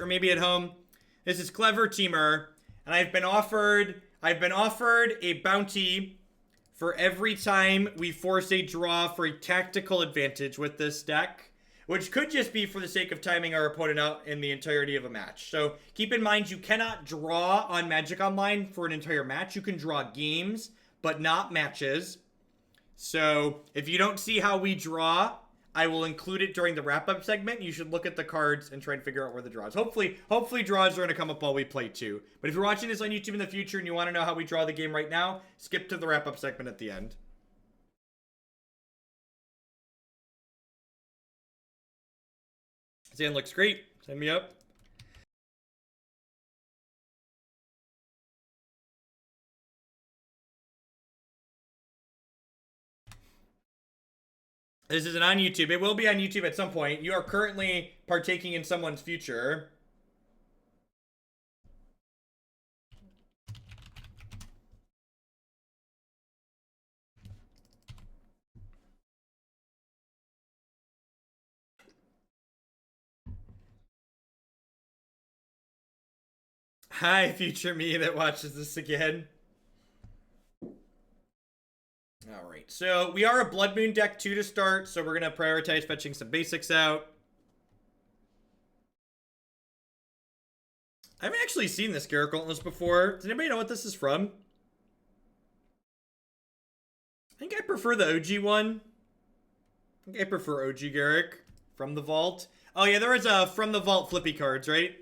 or maybe at home. This is Clever Temur, and I've been offered a bounty for every time we force a draw for a tactical advantage with this deck, which could just be for the sake of timing our opponent out in the entirety of a match. So keep in mind, you cannot draw on Magic Online for an entire match. You can draw games, but not matches. So if you don't see how we draw, I will include it during the wrap-up segment. You should look at the cards and try and figure out where the draws. Hopefully draws are going to come up while we play too. But if you're watching this on YouTube in the future and you want to know how we draw the game right now, skip to the wrap-up segment at the end. Zan looks great. Send me up. This isn't on YouTube. It will be on YouTube at some point. You are currently partaking in someone's future. Hi, future me that watches this again. Alright, so we are a Blood Moon deck 2 to start, so we're going to prioritize fetching some basics out. I haven't actually seen this Garruk Relentless before. Does anybody know what this is from? I think I prefer the OG one. I think I prefer OG Garruk from the vault. Oh yeah, there was a from the vault flippy cards, right?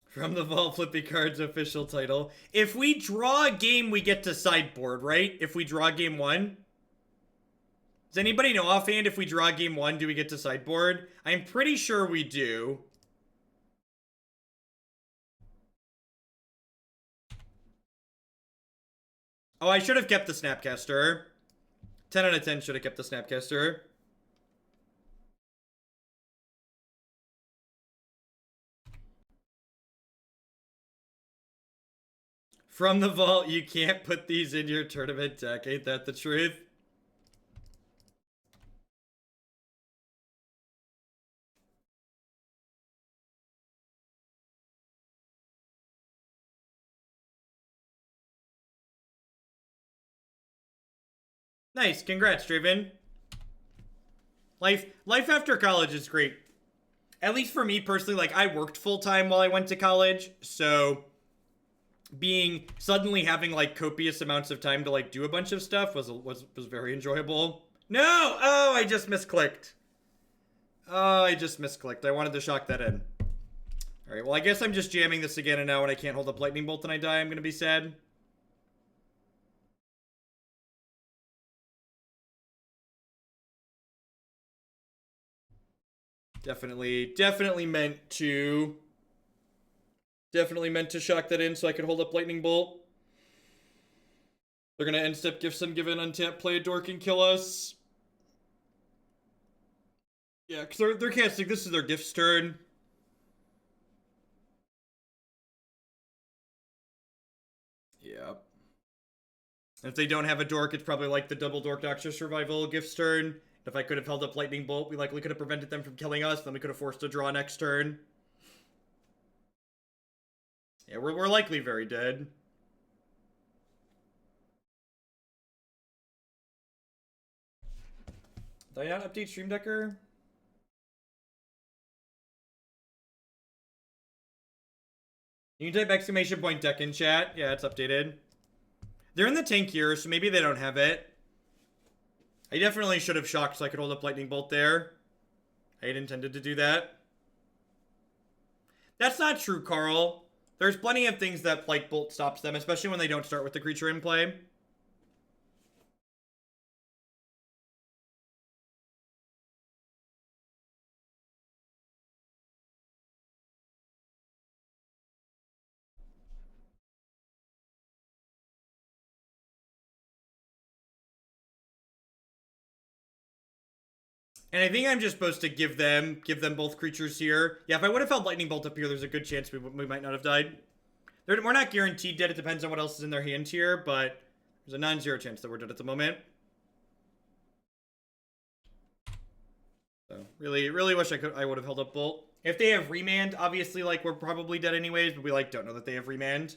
From the Vault Flippy Cards official title. If we draw a game, we get to sideboard, right? If we draw game 1. Does anybody know offhand if we draw game 1, do we get to sideboard? I'm pretty sure we do. Oh, I should have kept the Snapcaster. 10 out of 10 should have kept the Snapcaster. From the vault, you can't put these in your tournament deck. Ain't that the truth? Nice. Congrats, Draven. Life after college is great. At least for me personally, like, I worked full-time while I went to college, so suddenly having like copious amounts of time to like do a bunch of stuff was very enjoyable. No! Oh, I just misclicked. Oh, I just misclicked. I wanted to shock that in. Alright, well, I guess I'm just jamming this again, and now when I can't hold up Lightning Bolt and I die, I'm gonna be sad. Definitely meant to shock that in so I could hold up Lightning Bolt. They're gonna end step Gifson, give an untap, play a dork, and kill us. Yeah, because they're casting. This is their Gift's turn. Yep. If they don't have a dork, it's probably like the double dork Doctor Survival Gift's turn. If I could have held up Lightning Bolt, we likely could have prevented them from killing us. Then we could have forced a draw next turn. Yeah, we're likely very dead. Did I not update Stream Decker? You can type exclamation point deck in chat. Yeah, it's updated. They're in the tank here, so maybe they don't have it. I definitely should have shocked so I could hold up Lightning Bolt there. I had intended to do that. That's not true, Carl. There's plenty of things that Light Bolt stops them, especially when they don't start with the creature in play. And I think I'm just supposed to give them both creatures here. Yeah, if I would have held Lightning Bolt up here, there's a good chance we might not have died. We're not guaranteed dead. It depends on what else is in their hand here, but there's a non-zero chance that we're dead at the moment. So really wish I would have held up Bolt. If they have Remand, obviously, like, we're probably dead anyways, but we, like, don't know that they have Remand.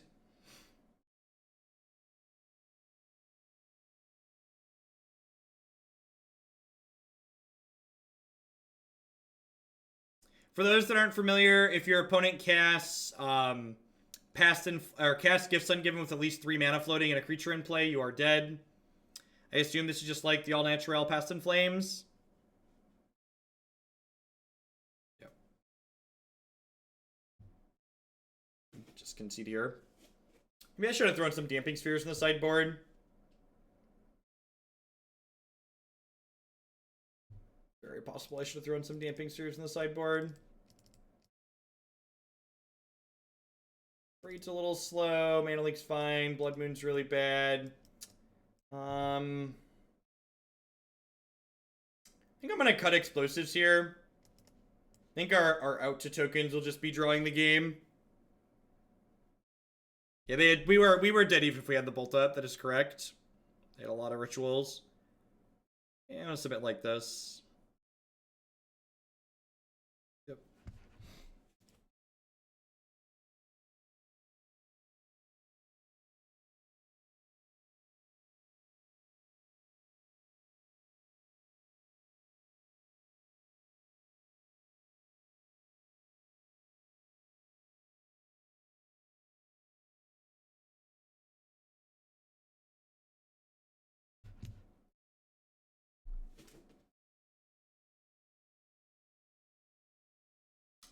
For those that aren't familiar, if your opponent casts cast Gifts Ungiven with at least 3 mana floating and a creature in play, you are dead. I assume this is just like the all-natural Past in Flames. Yep. Just concede here. Maybe I should have thrown some Damping Spheres in the sideboard. Very possible I should have thrown some Damping Spheres in the sideboard. Freight's a little slow. Mana Leak's fine. Blood Moon's really bad. I think I'm going to cut Explosives here. I think our out to tokens will just be drawing the game. Yeah, we were dead even if we had the Bolt up. That is correct. They had a lot of rituals. Yeah, it's a bit like this. Yep.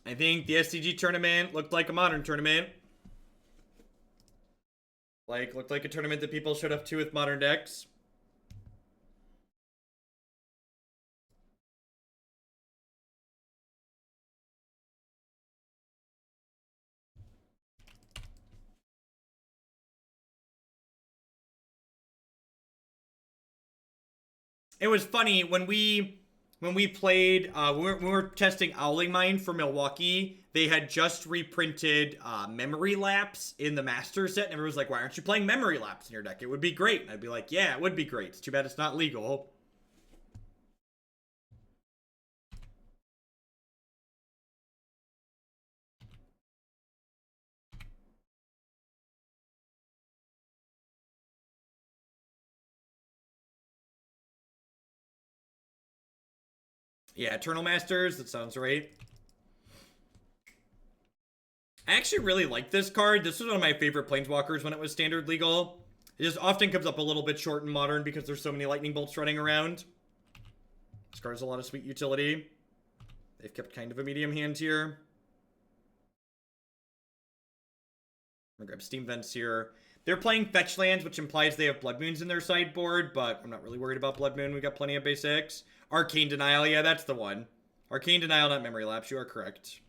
I think the SCG tournament looked like a modern tournament. Looked like a tournament that people showed up to with modern decks. It was funny when we played when we were testing Owling Mine for Milwaukee. They had just reprinted Memory Lapse in the Master set, and everyone was like, "Why aren't you playing Memory Lapse in your deck? It would be great." And I'd be like, "Yeah, it would be great. It's too bad it's not legal." Yeah, Eternal Masters. That sounds right. I actually really like this card. This was one of my favorite Planeswalkers when it was standard legal. It just often comes up a little bit short in modern because there's so many lightning bolts running around. This card has a lot of sweet utility. They've kept kind of a medium hand here. I'm gonna grab Steam Vents here. They're playing Fetch Lands, which implies they have Blood Moons in their sideboard, but I'm not really worried about Blood Moon. We got plenty of basics. Arcane Denial, yeah, that's the one. Arcane Denial, not Memory Lapse. You are correct.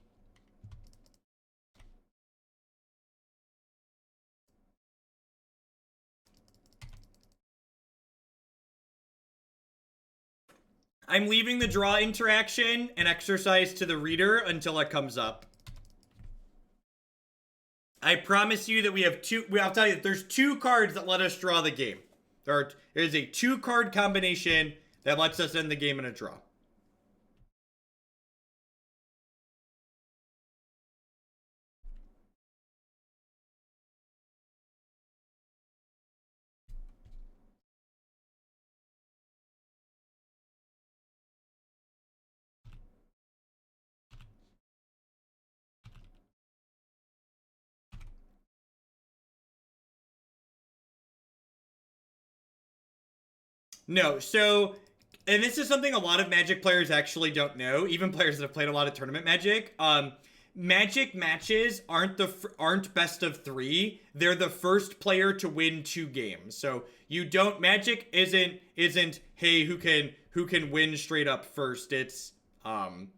I'm leaving the draw interaction and exercise to the reader until it comes up. I promise you that we have two. I'll tell you that there's 2 cards that let us draw the game. There is a 2-card combination that lets us end the game in a draw. No, so, and this is something a lot of Magic players actually don't know, even players that have played a lot of tournament Magic. Magic matches aren't best of 3. They're the first player to win 2 games. So you don't, Magic isn't hey, who can win straight up first. So I'm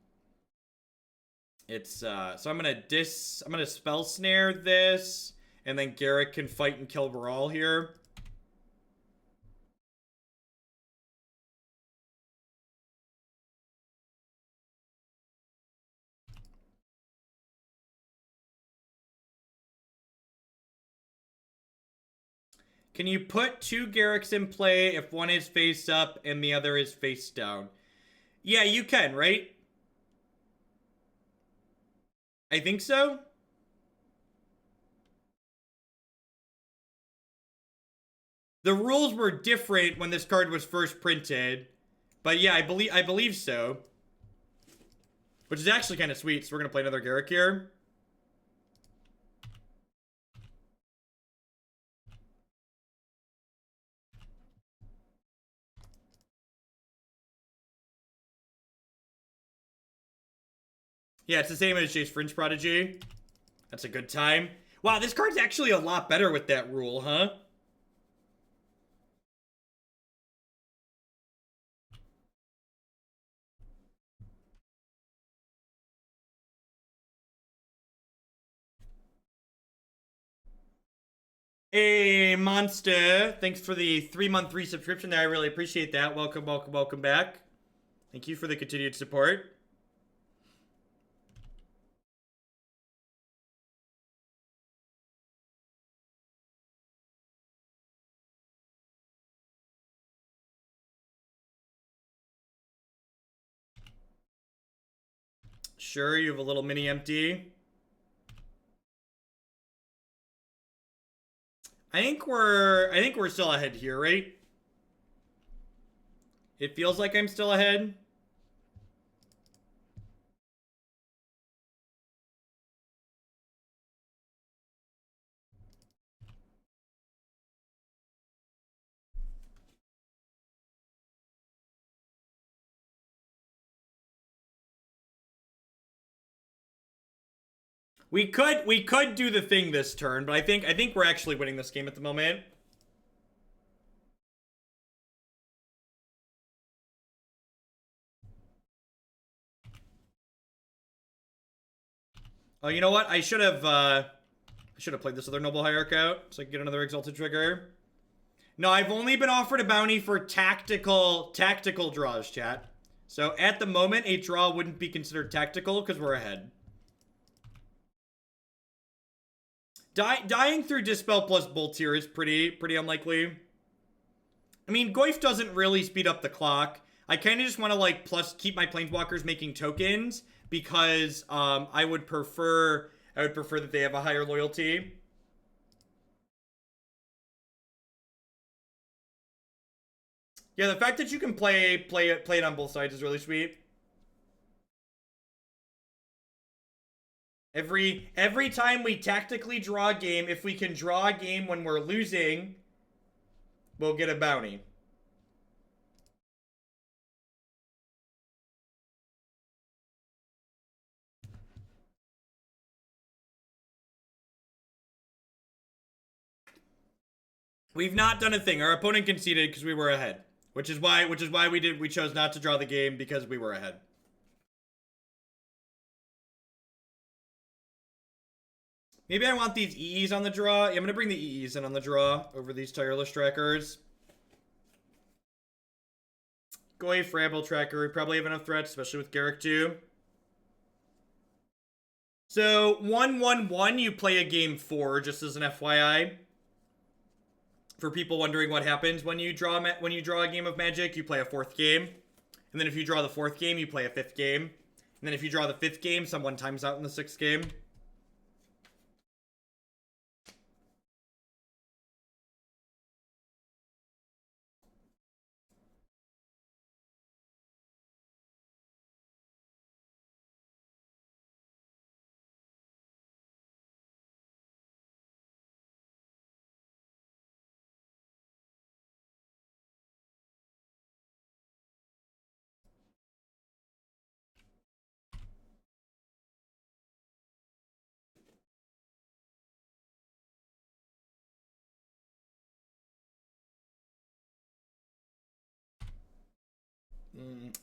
gonna Spell Snare this, and then Garruk can fight and kill Baral here. Can you put 2 Garruks in play if one is face up and the other is face down? Yeah, you can, right? I think so. The rules were different when this card was first printed. But yeah, I believe so. Which is actually kind of sweet. So we're going to play another Garruk here. Yeah, it's the same as Jace Fringe Prodigy. That's a good time. Wow, this card's actually a lot better with that rule, huh? Hey, Monster. Thanks for the 3-month resubscription there. I really appreciate that. Welcome, welcome, welcome back. Thank you for the continued support. Sure, you have a little mini empty. I think we're still ahead here, right? It feels like I'm still ahead. We could do the thing this turn, but I think we're actually winning this game at the moment. Oh, you know what? I should have played this other Noble Hierarch out so I can get another Exalted Trigger. No, I've only been offered a bounty for tactical draws, chat. So at the moment, a draw wouldn't be considered tactical because we're ahead. Dying through Dispel plus Bolt here is pretty unlikely. I mean, Goyf doesn't really speed up the clock. I kind of just want to like keep my Planeswalkers making tokens because I would prefer that they have a higher loyalty. Yeah, the fact that you can play it on both sides is really sweet. Every time we tactically draw a game, if we can draw a game when we're losing, we'll get a bounty. We've not done a thing. Our opponent conceded because we were ahead, which is why we chose not to draw the game because we were ahead. Maybe I want these EEs on the draw. Yeah, I'm gonna bring the EEs in on the draw over these Tireless Trackers. Goyf Ramble Tracker. We probably have enough threats, especially with Garruk too. So 1-1-1, you play a game 4, just as an FYI. For people wondering what happens when you draw a game of Magic, you play a 4th game, and then if you draw the 4th game, you play a 5th game, and then if you draw the 5th game, someone times out in the 6th game.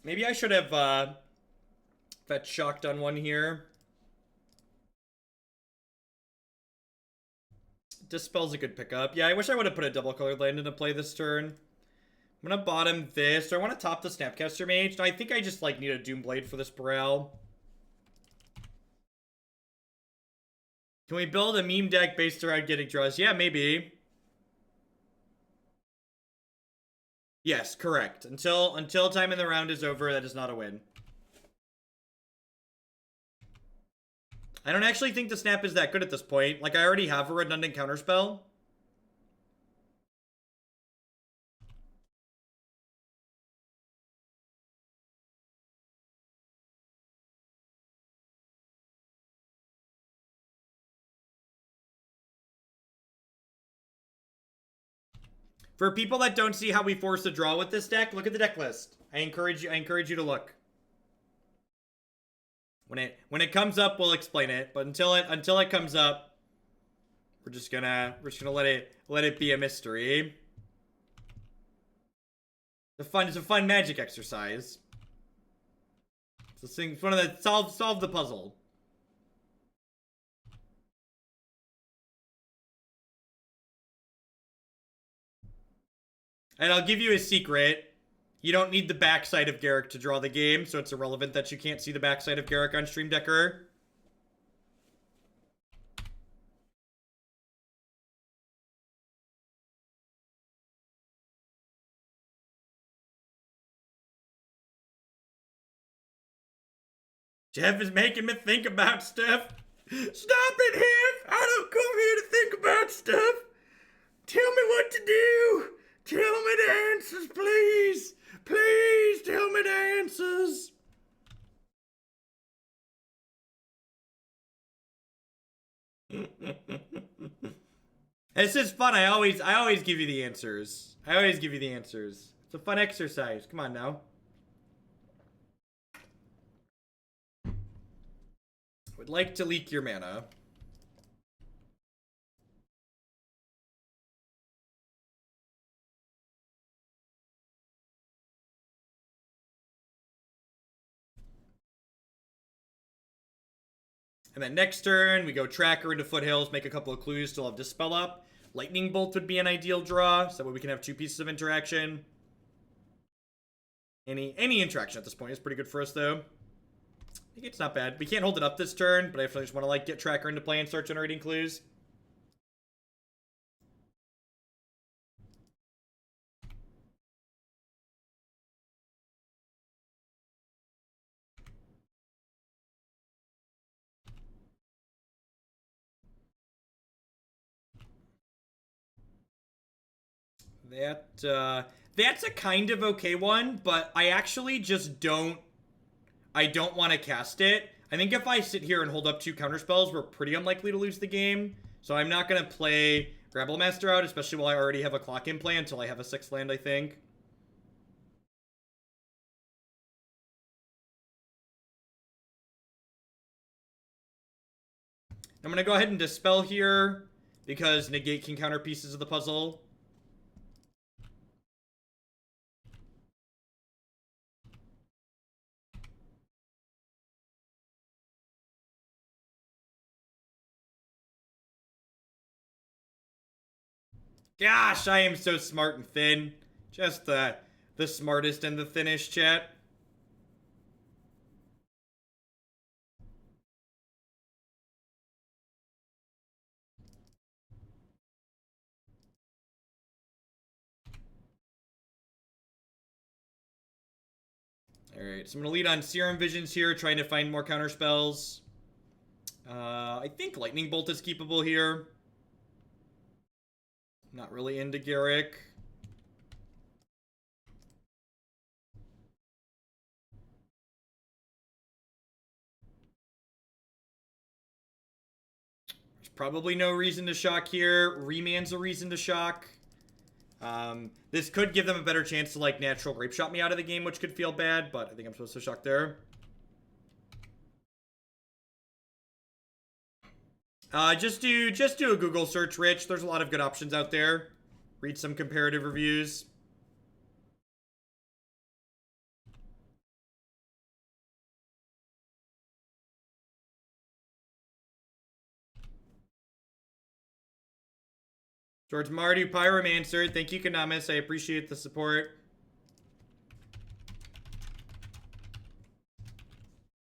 Maybe I should have fetched Shocked on one here. Dispel's a good pickup. Yeah, I wish I would have put a double colored land into play this turn. I'm gonna bottom this. Do I want to top the Snapcaster Mage? No, I think I just like need a Doomblade for this Braille. Can we build a meme deck based around getting draws? Yeah, maybe. Yes, correct. Until time in the round is over, that is not a win. I don't actually think the snap is that good at this point. Like, I already have a redundant counterspell. For people that don't see how we force a draw with this deck, look at the deck list. I encourage you to look. When it comes up, we'll explain it. But until it comes up, we're just gonna let it be a mystery. It's a fun magic exercise. It's one of the solve the puzzle. And I'll give you a secret. You don't need the backside of Garruk to draw the game, so it's irrelevant that you can't see the backside of Garruk on Stream Decker. Jeff is making me think about stuff. Stop it, Jeff! I don't come here to think about stuff. Tell me what to do. Tell me the answers, please. Please tell me the answers. This is fun. I always give you the answers. I always give you the answers. It's a fun exercise. Come on now. Would like to leak your mana. And then next turn, we go Tracker into Foothills, make a couple of clues, still have Dispel up. Lightning Bolt would be an ideal draw, so that way we can have two pieces of interaction. Any interaction at this point is pretty good for us, though. I think it's not bad. We can't hold it up this turn, but I just want to like get Tracker into play and start generating clues. That's a kind of okay one, but I actually just don't want to cast it. I think if I sit here and hold up two counterspells, we're pretty unlikely to lose the game. So I'm not going to play Rabblemaster out, especially while I already have a clock in play until I have a 6th land, I think. I'm going to go ahead and Dispel here, because Negate can counter pieces of the puzzle. Gosh, I am so smart and thin. Just the smartest and the thinnest, chat. Alright, so I'm going to lead on Serum Visions here, trying to find more counterspells. I think Lightning Bolt is keepable here. Not really into Garruk. There's probably no reason to shock here. Remand's a reason to shock. This could give them a better chance to, like, natural Grape Shot me out of the game, which could feel bad, but I think I'm supposed to shock there. Just do a Google search, Rich. There's a lot of good options out there. Read some comparative reviews. George Mardu, Pyromancer. Thank you, Kanamis. I appreciate the support.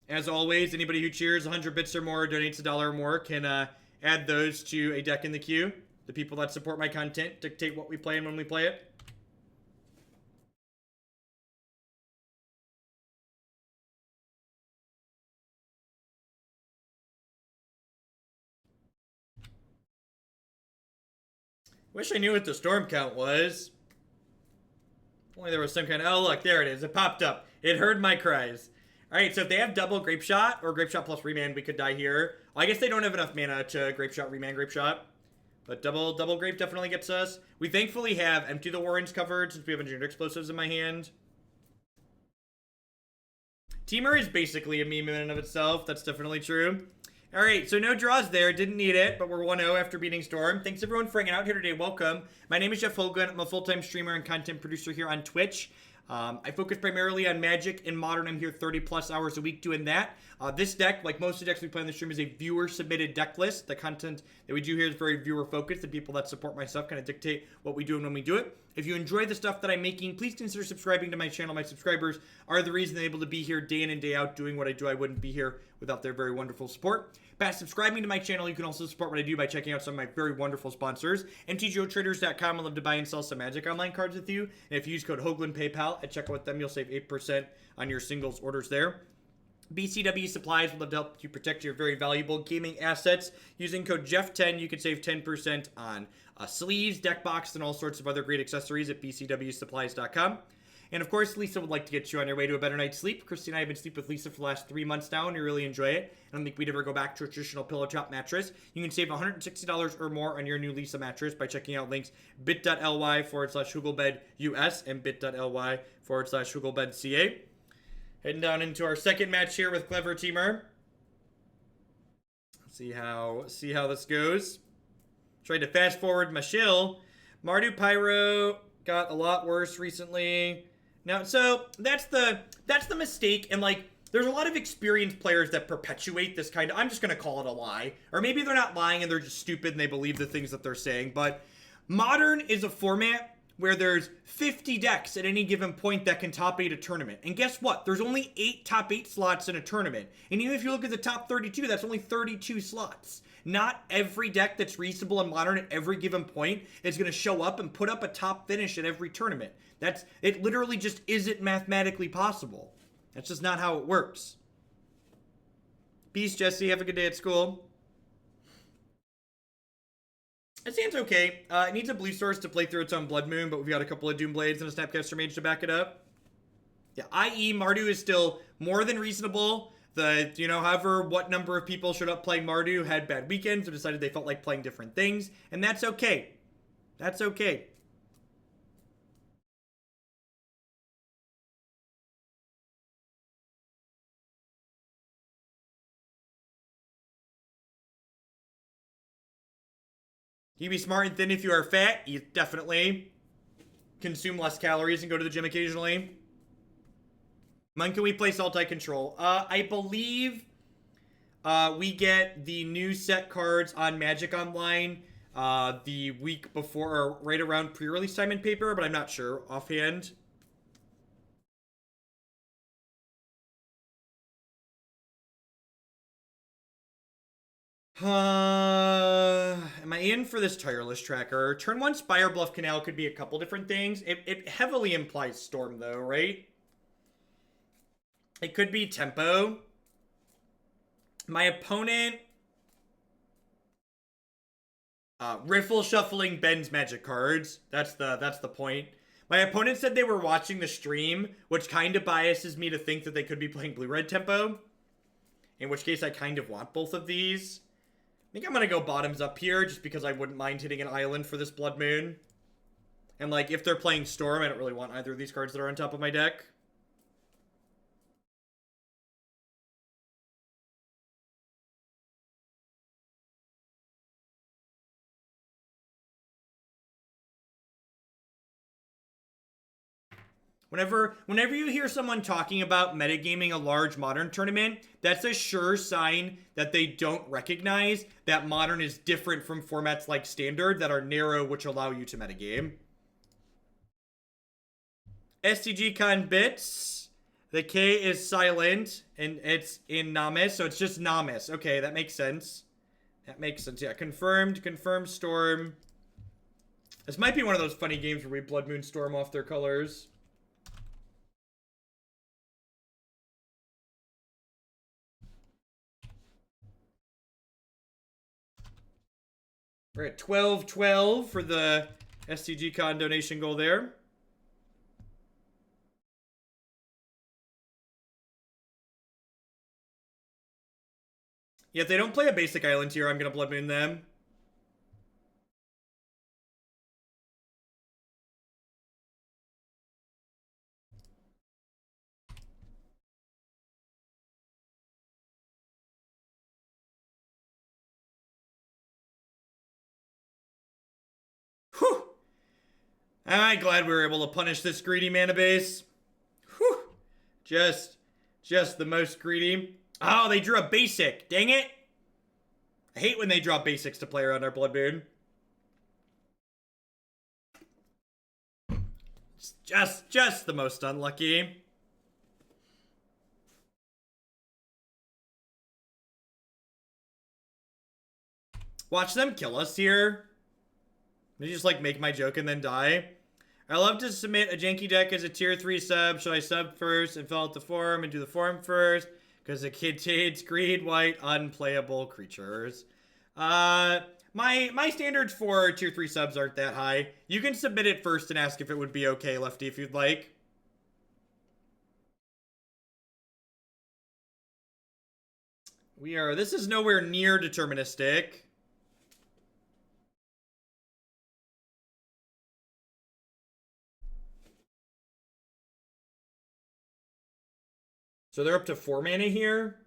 As always, anybody who cheers 100 bits or more or donates $1 or more can add those to a deck in the queue. The people that support my content dictate what we play and when we play it. Wish I knew what the storm count was. If only there was some kind of... Oh, look, there it is. It popped up. It heard my cries. All right, so if they have double Grape Shot or Grape Shot plus Remand, we could die here. I guess they don't have enough mana to Grape Shot, Remand, Grape Shot. But double Grape definitely gets us. We thankfully have Empty the Warrens covered since we have Engineered Explosives in my hand. Temur is basically a meme in and of itself. That's definitely true. All right, so no draws there. Didn't need it, but we're 1-0 after beating Storm. Thanks, everyone, for hanging out here today. Welcome. My name is Jeff Hogan. I'm a full-time streamer and content producer here on Twitch. I focus primarily on Magic and Modern. I'm here 30-plus hours a week doing that. This deck, like most of the decks we play on the stream, is a viewer-submitted deck list. The content that we do here is very viewer-focused. The people that support my stuff kind of dictate what we do and when we do it. If you enjoy the stuff that I'm making, please consider subscribing to my channel. My subscribers are the reason they're able to be here day in and day out doing what I do. I wouldn't be here without their very wonderful support. By subscribing to my channel, you can also support what I do by checking out some of my very wonderful sponsors. MTGOtraders.com. I love to buy and sell some Magic Online cards with you. And if you use code Hoagland PayPal at checkout with them, you'll save 8% on your singles orders there. BCW Supplies would love to help you protect your very valuable gaming assets. Using code Jeff10, you can save 10% on sleeves, deck box, and all sorts of other great accessories at bcwsupplies.com. And of course, Lisa would like to get you on your way to a better night's sleep. Christy and I have been sleeping with Lisa for the last 3 months now, and we really enjoy it. I don't think we'd ever go back to a traditional pillow top mattress. You can save $160 or more on your new Lisa mattress by checking out links bit.ly/HugelbedUS and bit.ly/HugelbedCA. Heading down into our second match here with Clever Temur. See how this goes. Tried to fast forward my shill. Mardu Pyro got a lot worse recently. Now, so that's the mistake, and like there's a lot of experienced players that perpetuate this kind of, I'm just gonna call it a lie. Or maybe they're not lying and they're just stupid and they believe the things that they're saying. But Modern is a format where there's 50 decks at any given point that can top 8 a tournament. And guess what? There's only 8 top 8 slots in a tournament. And even if you look at the top 32, that's only 32 slots. Not every deck that's reasonable in Modern at every given point is going to show up and put up a top finish at every tournament. It literally just isn't mathematically possible. That's just not how it works. Peace, Jesse. Have a good day at school. It seems okay. It needs a blue source to play through its own Blood Moon, but we've got a couple of Doom Blades and a Snapcaster Mage to back it up. Yeah, i.e. Mardu is still more than reasonable. However, what number of people showed up playing Mardu had bad weekends or decided they felt like playing different things, and that's okay. That's okay. You be smart and thin if you are fat. You definitely consume less calories and go to the gym occasionally. When can we play Sultai Control? I believe we get the new set cards on Magic Online the week before, or right around pre-release time in paper, but I'm not sure offhand. Am I in for this Tireless Tracker? Turn 1 Spire Bluff Canal could be a couple different things. It heavily implies Storm, though, right? It could be Tempo. My opponent... riffle shuffling Ben's Magic cards. That's the point. My opponent said they were watching the stream, which kind of biases me to think that they could be playing Blue-Red Tempo. In which case, I kind of want both of these. I think I'm going to go bottoms up here, just because I wouldn't mind hitting an island for this Blood Moon. And, like, if they're playing Storm, I don't really want either of these cards that are on top of my deck. Whenever you hear someone talking about metagaming a large Modern tournament, that's a sure sign that they don't recognize that Modern is different from formats like Standard that are narrow, which allow you to metagame. STG Con bits. The K is silent, and it's in Namis, so it's just Namis. Okay, that makes sense. That makes sense. Yeah, confirmed Storm. This might be one of those funny games where we Blood Moon Storm off their colors. We're at 12-12 for the STG Con donation goal there. Yeah, if they don't play a basic island here, I'm going to Blood Moon them. Whew. Am I glad we were able to punish this greedy mana base? Whew. Just the most greedy. Oh, they drew a basic. Dang it. I hate when they draw basics to play around our Blood Moon. It's just the most unlucky. Watch them kill us here. They just like make my joke and then die. I love to submit a janky deck as a tier 3 sub. Should I sub first and fill out the form and do the form first? Because it contains green, white, unplayable creatures. My standards for tier 3 subs aren't that high. You can submit it first and ask if it would be okay, Lefty, if you'd like. This is nowhere near deterministic. So they're up to 4 mana here.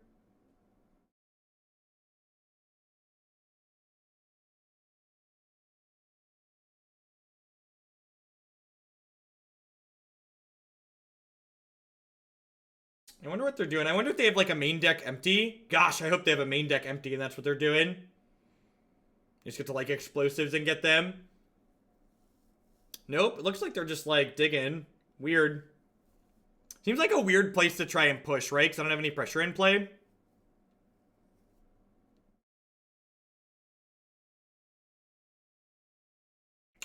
I wonder what they're doing. I wonder if they have like a main deck empty. Gosh, I hope they have a main deck empty and that's what they're doing. You just get to like explosives and get them. Nope, it looks like they're just like digging. Weird. Seems like a weird place to try and push, right? Because I don't have any pressure in play.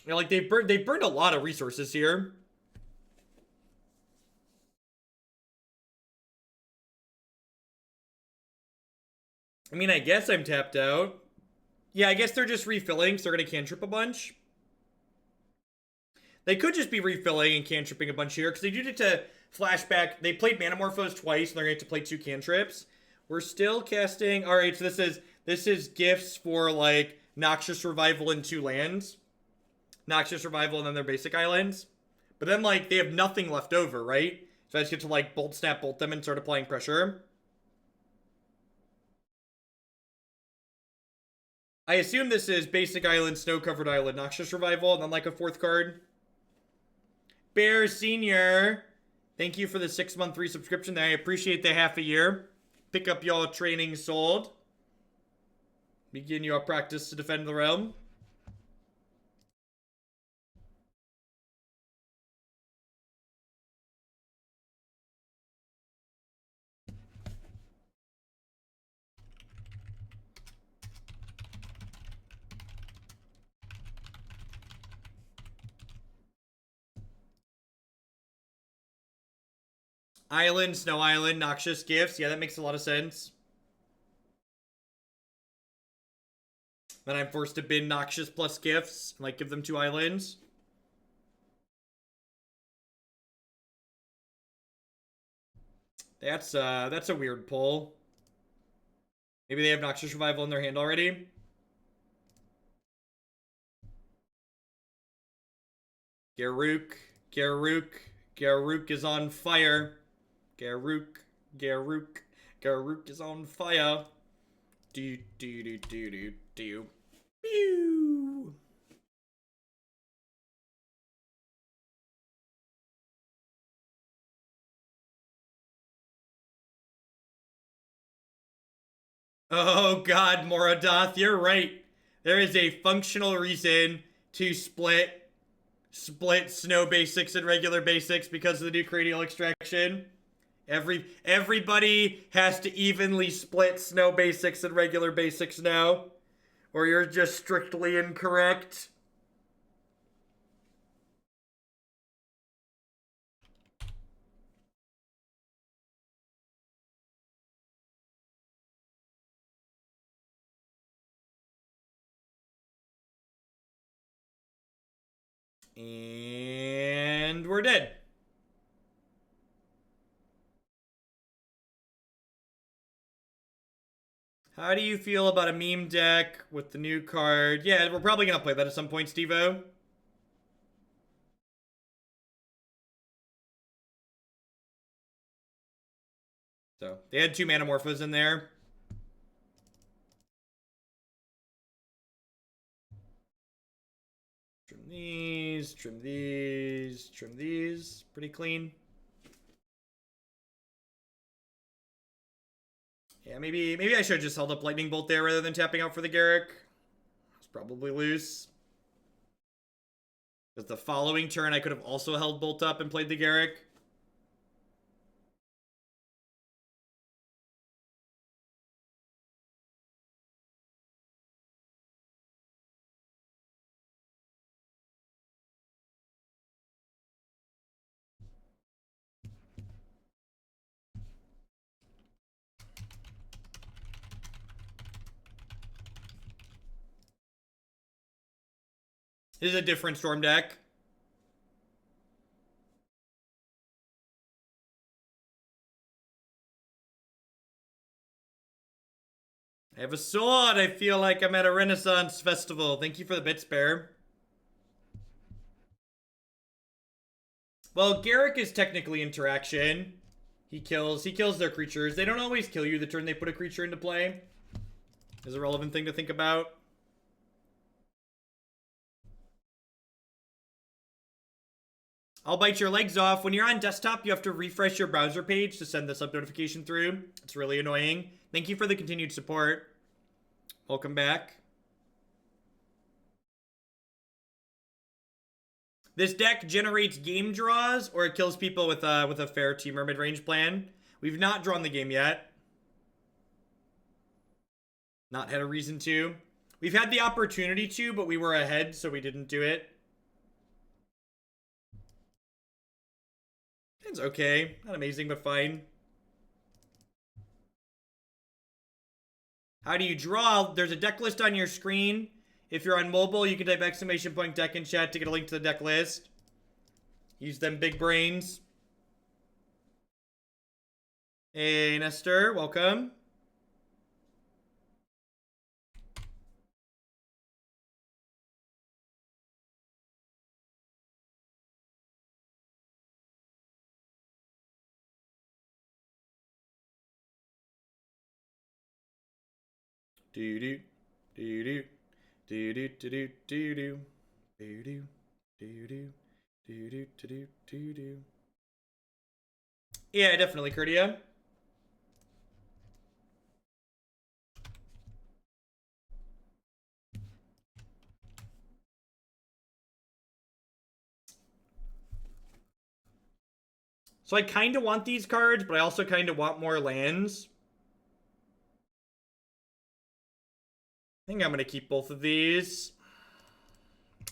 Yeah, like they've burned a lot of resources here. I mean, I guess I'm tapped out. Yeah, I guess they're just refilling, so they're gonna cantrip a bunch. They could just be refilling and cantripping a bunch here, because they do get to flashback. They played Manamorphose twice, and they're going to play 2 cantrips. We're still casting... Alright, so this is gifts for, like, Noxious Revival and 2 lands. Noxious Revival and then their basic islands. But then, like, they have nothing left over, right? So I just get to, like, Bolt Snap Bolt them and start applying pressure. I assume this is Basic Island, Snow-Covered Island, Noxious Revival, and then, like, a 4th card. Bear Senior, thank you for the 6-month resubscription. I appreciate the half a year. Pick up y'all training sold. Begin your practice to defend the realm. Island, Snow Island, Noxious Gifts. Yeah, that makes a lot of sense. Then I'm forced to bin Noxious plus Gifts. Like, give them 2 islands. That's a weird pull. Maybe they have Noxious Revival in their hand already. Garruk is on fire. Garruk is on fire. Do. Pew. Oh god, Morodoth, you're right. There is a functional reason to split snow basics and regular basics because of the new cranial extraction. Everybody has to evenly split snow basics and regular basics now, or you're just strictly incorrect. And we're dead. How do you feel about a meme deck with the new card? Yeah, we're probably going to play that at some point, Steve-O. So, they had 2 Manamorphos in there. Trim these, trim these, trim these. Pretty clean. Yeah, maybe I should have just held up Lightning Bolt there rather than tapping out for the Garruk. It's probably loose. Because the following turn I could have also held Bolt up and played the Garruk. This is a different Storm deck. I have a sword. I feel like I'm at a Renaissance festival. Thank you for the bits, Bear. Well, Garruk is technically interaction. He kills their creatures. They don't always kill you the turn they put a creature into play. Is a relevant thing to think about. I'll bite your legs off. When you're on desktop, you have to refresh your browser page to send the sub notification through. It's really annoying. Thank you for the continued support. Welcome back. This deck generates game draws, or it kills people with a fair Temur mid-range plan. We've not drawn the game yet. Not had a reason to. We've had the opportunity to, but we were ahead, so we didn't do it. It's okay. Not amazing, but fine. How do you draw? There's a deck list on your screen. If you're on mobile, you can type !deck in chat to get a link to the deck list. Use them big brains. Hey, Nestor. Welcome. Do do do do do do do do do do do do do do do do do. Yeah, definitely, Curtia. So I kind of want these cards, but I also kind of want more lands. I think I'm going to keep both of these.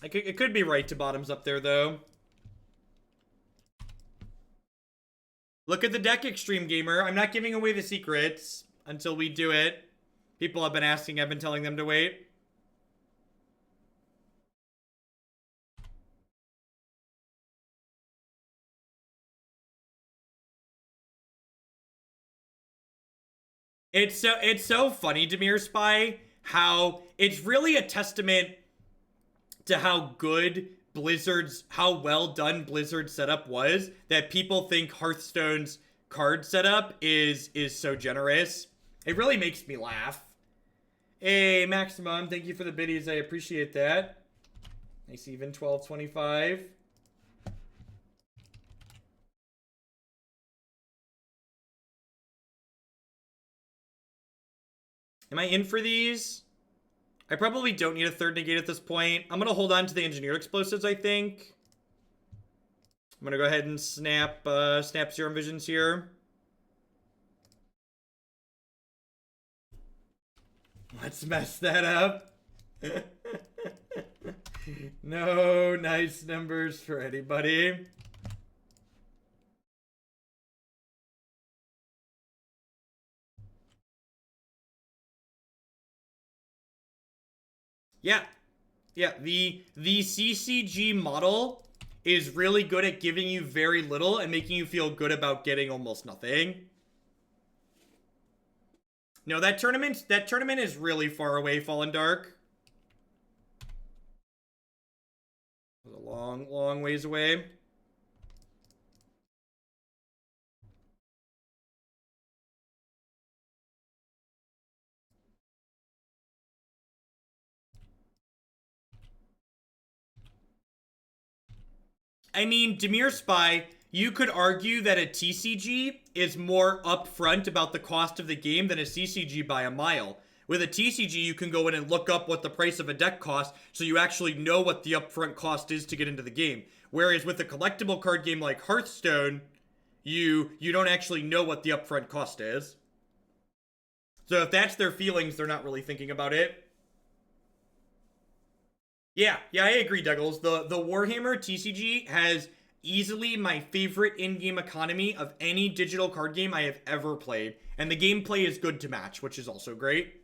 It could be right to bottoms up there, though. Look at the deck, Extreme Gamer. I'm not giving away the secrets until we do it. People have been asking. I've been telling them to wait. It's so funny, Demir Spy, how it's really a testament to how good Blizzard's, how well done Blizzard's setup was, that people think Hearthstone's card setup is so generous. It really makes me laugh. Hey, Maximum, thank you for the biddies. I appreciate that. Nice even 1225. Am I in for these? I probably don't need a third negate at this point. I'm going to hold on to the engineered explosives, I think. I'm going to go ahead and snap Serum Visions here. Let's mess that up. No nice numbers for anybody. Yeah. Yeah, the CCG model is really good at giving you very little and making you feel good about getting almost nothing. No, that tournament is really far away, Fallen Dark. It was a long, long ways away. I mean, Dimir Spy, you could argue that a TCG is more upfront about the cost of the game than a CCG by a mile. With a TCG, you can go in and look up what the price of a deck costs, so you actually know what the upfront cost is to get into the game. Whereas with a collectible card game like Hearthstone, you don't actually know what the upfront cost is. So if that's their feelings, they're not really thinking about it. Yeah, I agree, Douglas. The Warhammer TCG has easily my favorite in-game economy of any digital card game I have ever played. And the gameplay is good to match, which is also great.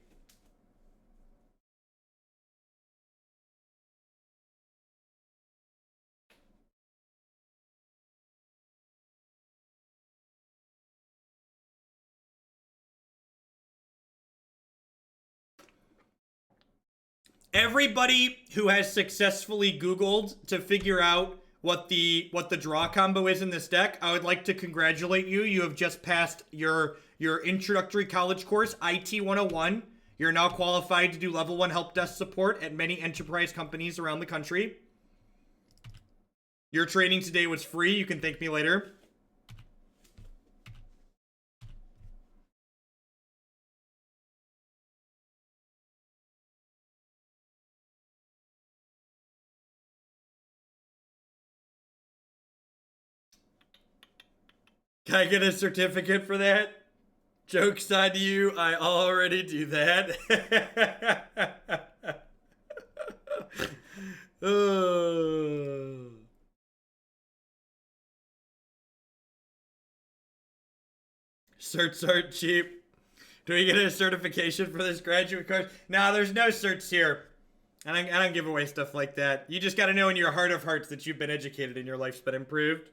Everybody who has successfully Googled to figure out what the draw combo is in this deck, I would like to congratulate you. You have just passed your introductory college course, IT 101. You're now qualified to do level 1 help desk support at many enterprise companies around the country. Your training today was free. You can thank me later. Can I get a certificate for that? Joke's on you, I already do that. Certs aren't cheap. Do we get a certification for this graduate course? Nah, there's no certs here. I don't give away stuff like that. You just gotta know in your heart of hearts that you've been educated and your life's been improved.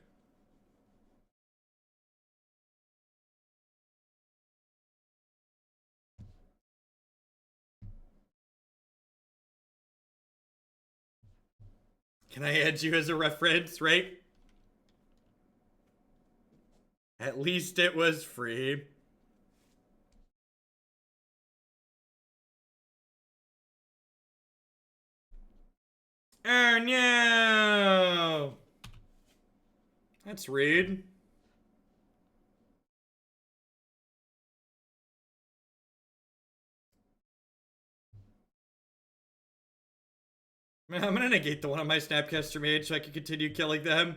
Can I add you as a reference, right? At least it was free. Oh no! That's rude. I'm gonna negate the one on my Snapcaster Mage so I can continue killing them.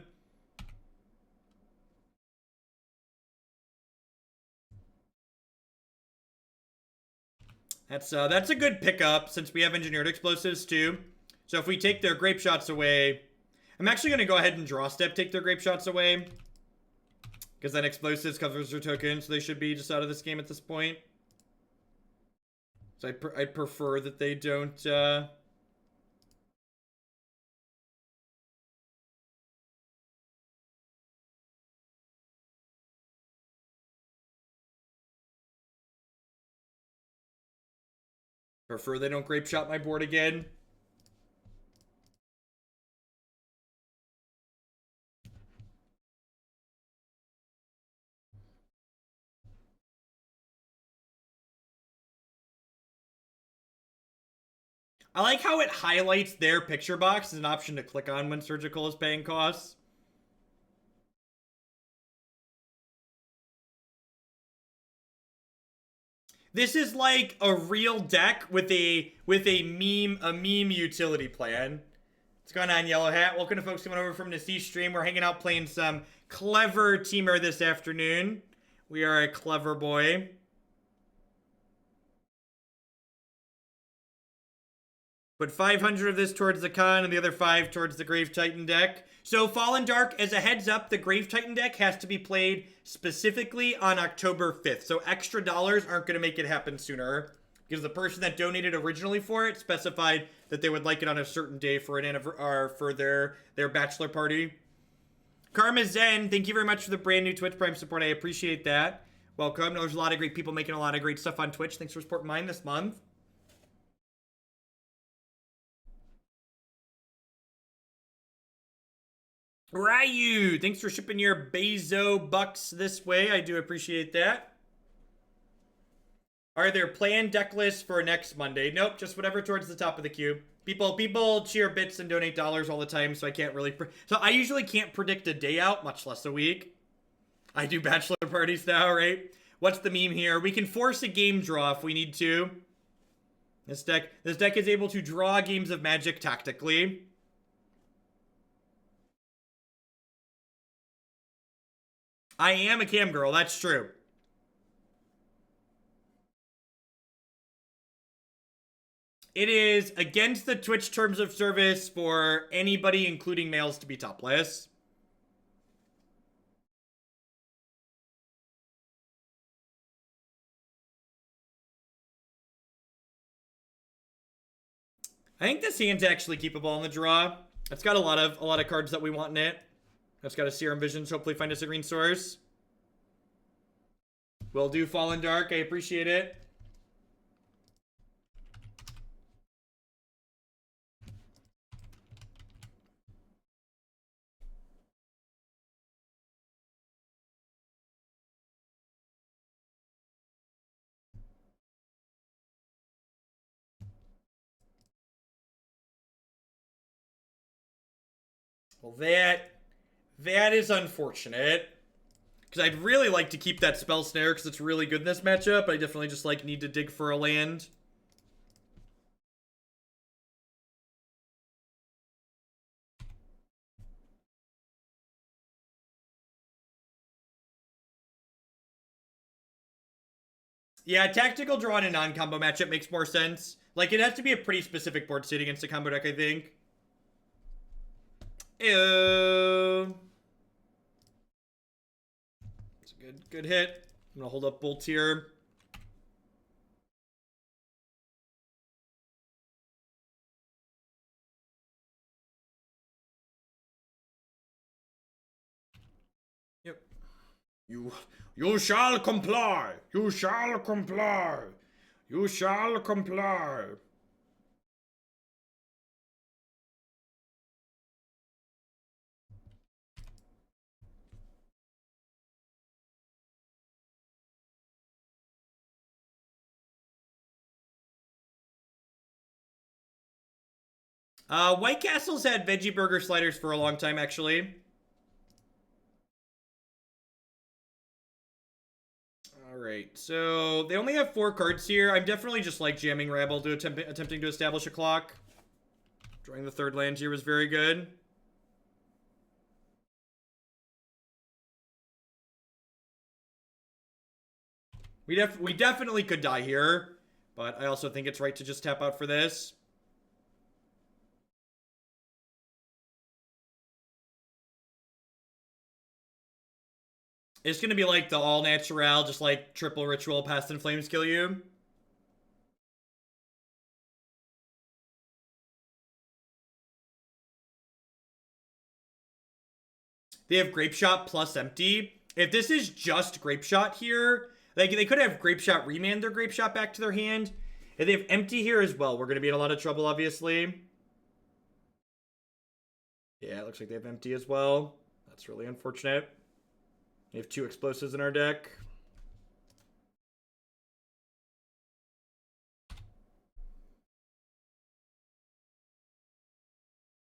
That's a good pickup since we have engineered explosives too. So if we take their grape shots away, I'm actually gonna go ahead and draw step take their grape shots away. Because then explosives covers their token, so they should be just out of this game at this point. So I'd prefer that they don't grape shot my board again. I like how it highlights their picture box as an option to click on when surgical is paying costs. This is like a real deck with a meme utility plan. What's going on, Yellow Hat? Welcome to folks coming over from the C stream. We're hanging out playing some Clever Temur this afternoon. We are a clever boy. Put 500 of this towards the con and the other 5 towards the Grave Titan deck. So Fallen Dark, as a heads up, the Grave Titan deck has to be played specifically on October 5th. So extra dollars aren't going to make it happen sooner. because the person that donated originally for it specified that they would like it on a certain day for an or for their bachelor party. Karma Zen, thank you very much for the brand new Twitch Prime support. I appreciate that. Welcome. There's a lot of great people making a lot of great stuff on Twitch. Thanks for supporting mine this month. Ryu, thanks for shipping your Bezo bucks this way. I do appreciate that. Are there planned deck lists for next Monday? Nope, just whatever towards the top of the queue. People cheer bits and donate dollars all the time, so I can't really... So I usually can't predict a day out, much less a week. I do bachelor parties now, right? What's the meme here? We can force a game draw if we need to. This deck is able to draw games of Magic tactically. I am a cam girl, that's true. It is against the Twitch terms of service for anybody, including males, to be topless. I think this hand's actually keepable on the draw. It's got a lot of cards that we want in it. It's got a Serum Visions, hopefully find a Serene Source. Will do, Fallen Dark, I appreciate it. Well, that is unfortunate. Because I'd really like to keep that Spell Snare because it's really good in this matchup. I definitely just like need to dig for a land. Yeah, tactical draw in a non-combo matchup makes more sense. Like, it has to be a pretty specific board state against a combo deck, I think. Ew. It's a good hit. I'm gonna hold up Bolt here. Yep. You shall comply. You shall comply. You shall comply. White Castle's had veggie burger sliders for a long time, actually. Alright, so they only have 4 cards here. I'm definitely just like jamming Rabble to attempting to establish a clock. Drawing the 3rd land here was very good. We definitely could die here, but I also think it's right to just tap out for this. It's gonna be like the all natural, just like triple ritual, Past in Flames kill you. They have Grape Shot plus Empty. If this is just Grape Shot here, like they could have Grape Shot remand their Grape Shot back to their hand. If they have Empty here as well, we're gonna be in a lot of trouble, obviously. Yeah, it looks like they have Empty as well. That's really unfortunate. We have 2 explosives in our deck.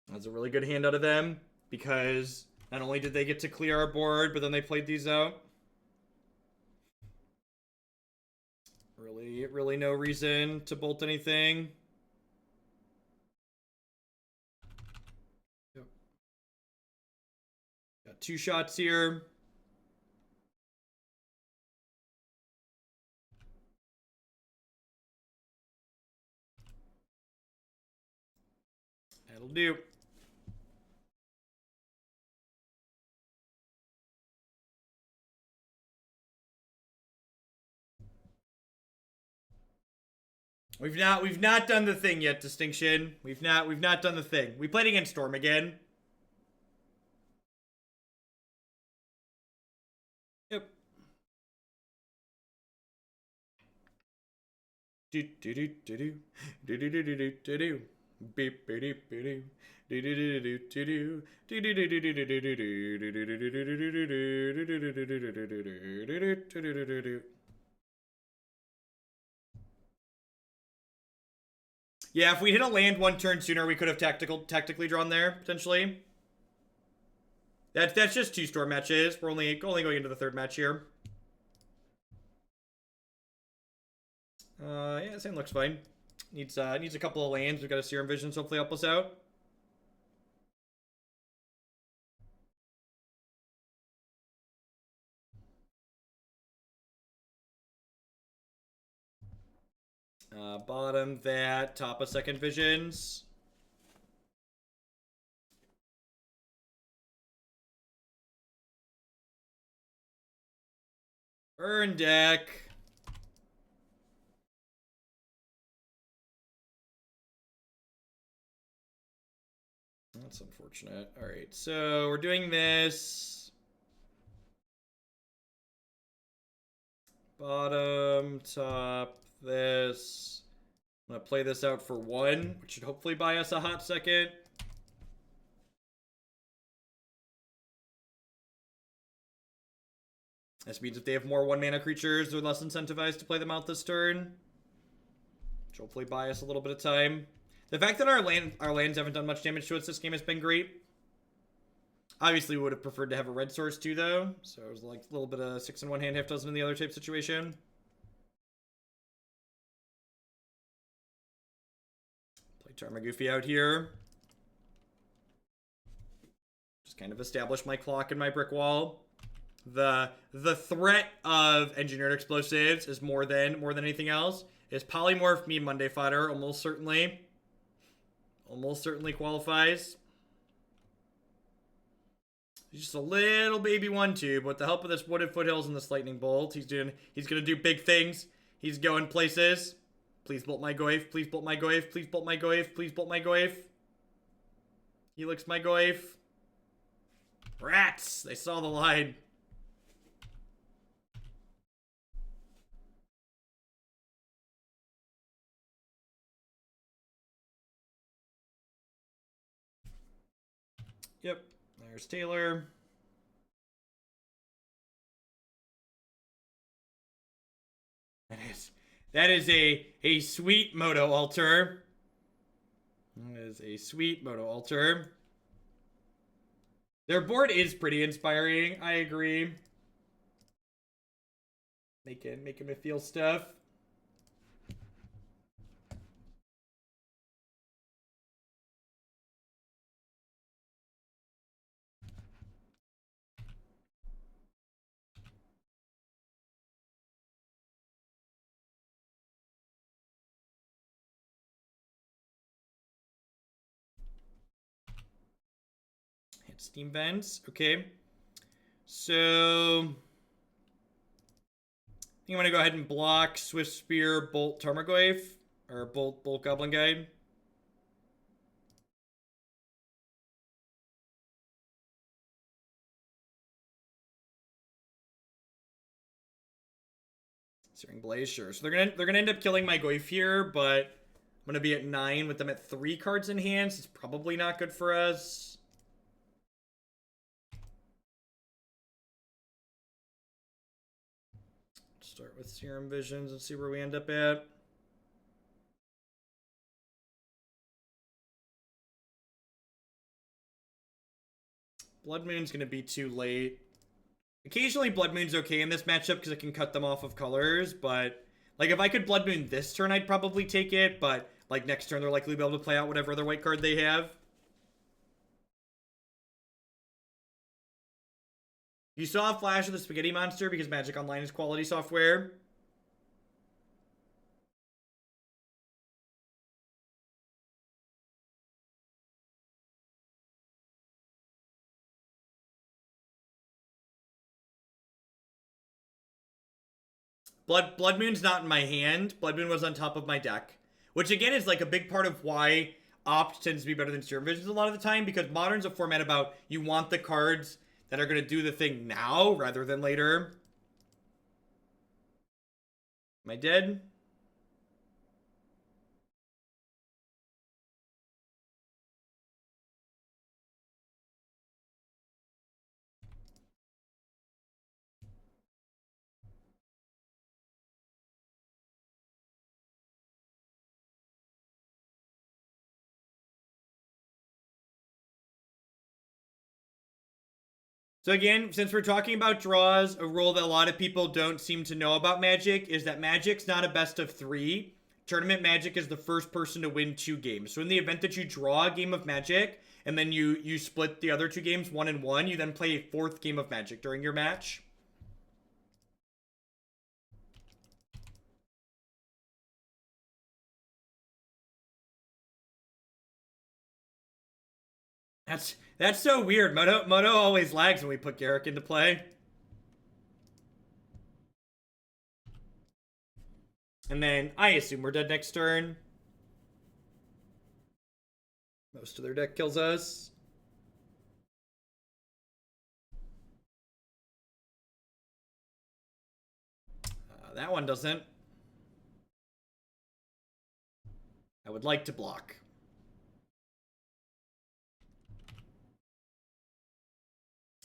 That's a really good hand out of them, because not only did they get to clear our board, but then they played these out. Really no reason to bolt anything. Yep. Got 2 shots here. That'll do. We've not done the thing yet, Distinction. We've not done the thing. We played against Storm again. Yep. Do do do do do do do do do do do do beep beep beep do do do do do do do do do do do do do do. Yeah, if we hit a land one turn sooner, we could have tactically drawn there potentially. That's just 2 Storm matches. We're only going into the 3rd match here. Yeah, same looks fine. Needs a couple of lands. We've got a Serum Visions hopefully help us out. Bottom that, top of 2nd Visions. Burn deck. That's unfortunate. Alright, so we're doing this. Bottom, top, this. I'm gonna play this out for 1, which should hopefully buy us a hot second. This means if they have more 1-mana creatures, they're less incentivized to play them out this turn. Which hopefully buy us a little bit of time. The fact that our lands haven't done much damage to us this game has been great. Obviously, we would have preferred to have a red source too, though. So it was like a little bit of 6 in one hand, half dozen in the other type situation. Play Tarmogoyf out here. Just kind of establish my clock and my brick wall. The threat of engineered explosives is more than anything else. Is polymorph me Monday fodder? Almost certainly qualifies. He's just a little baby 1/2, but with the help of this Wooded Foothills and this Lightning Bolt, he's gonna do big things. He's going places. Please bolt my Goyf. Please bolt my Goyf. Please bolt my Goyf. Please bolt my Goyf. Helix my Goyf. Rats! They saw the line. Yep. There's Taylor. That is a sweet Moto Altar. That is a sweet Moto Altar. Their board is pretty inspiring. I agree. Making me feel stuff. Steam Vents. Okay. So I think I'm gonna go ahead and block Swift Spear, Bolt Tarmogoyf, or Bolt Goblin Guide. Searing Blaze, sure. So they're gonna end up killing my Goyf here, but I'm gonna be at 9 with them at 3 cards in hand. So it's probably not good for us. Start with Serum Visions and see where we end up at. Blood Moon's gonna be too late. Occasionally Blood Moon's okay in this matchup because it can cut them off of colors, but like if I could Blood Moon this turn, I'd probably take it, but like next turn they're likely to be able to play out whatever other white card they have. You saw a flash of the Spaghetti Monster because Magic Online is quality software. Blood Moon's not in my hand. Blood Moon was on top of my deck. Which again is like a big part of why Opt tends to be better than Serum Visions a lot of the time, because Modern's a format about you want the cards that are going to do the thing now rather than later. Am I dead? So again, since we're talking about draws, a rule that a lot of people don't seem to know about Magic is that Magic's not a best of 3. Tournament Magic is the first person to win 2 games. So in the event that you draw a game of Magic, and then you split the other 2 games 1 and 1, you then play a 4th game of Magic during your match. That's so weird. Moto always lags when we put Garruk into play. And then I assume we're dead next turn. Most of their deck kills us. That one doesn't. I would like to block.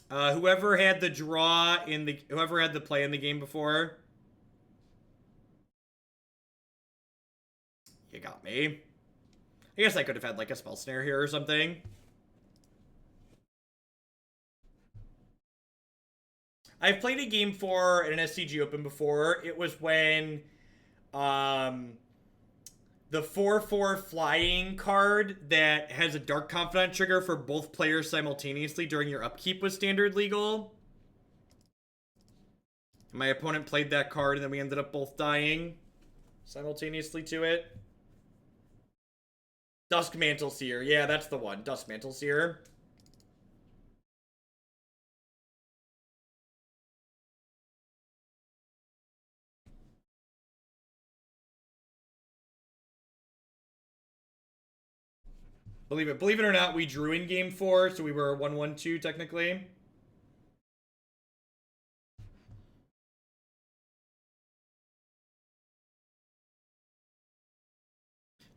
Whoever had the draw in the... Whoever had the play in the game before. You got me. I guess I could have had like a Spell Snare here or something. I've played a game for an SCG Open before. It was when the 4/4 flying card that has a Dark Confidant trigger for both players simultaneously during your upkeep was standard legal. My opponent played that card and then we ended up both dying simultaneously to it. Duskmantle Seer. Yeah, that's the one. Duskmantle Seer. Believe it or not, we drew in game 4, so we were 1-1-2 technically.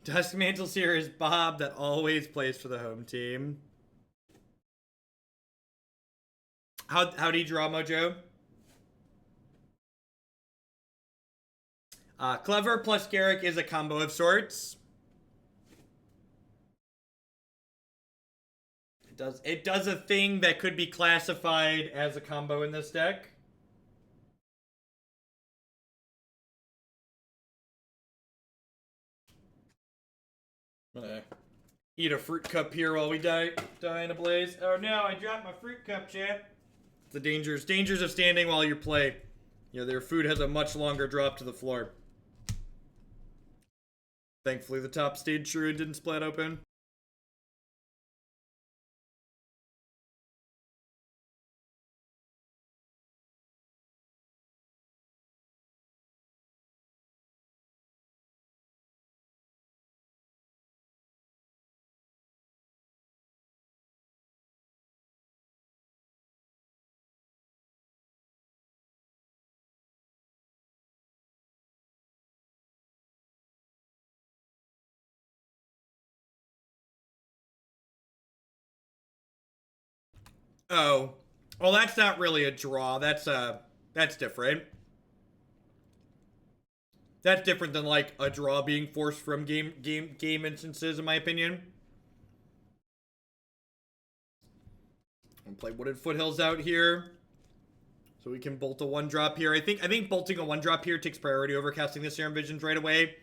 Duskmantle Seer is Bob that always plays for the home team. How do you draw, Mojo? Clever plus Garruk is a combo of sorts. It does a thing that could be classified as a combo in this deck. I'm gonna eat a fruit cup here while we die in a blaze. Oh no, I dropped my fruit cup, chat. The dangers of standing while you play. You know, their food has a much longer drop to the floor. Thankfully, the top stage Shrew didn't split open. Oh. Well, that's not really a draw. That's different. That's different than like a draw being forced from game instances, in my opinion. I'm gonna play Wooded Foothills out here, so we can bolt a 1-drop here. I think bolting a 1-drop here takes priority over casting the Serum Visions right away.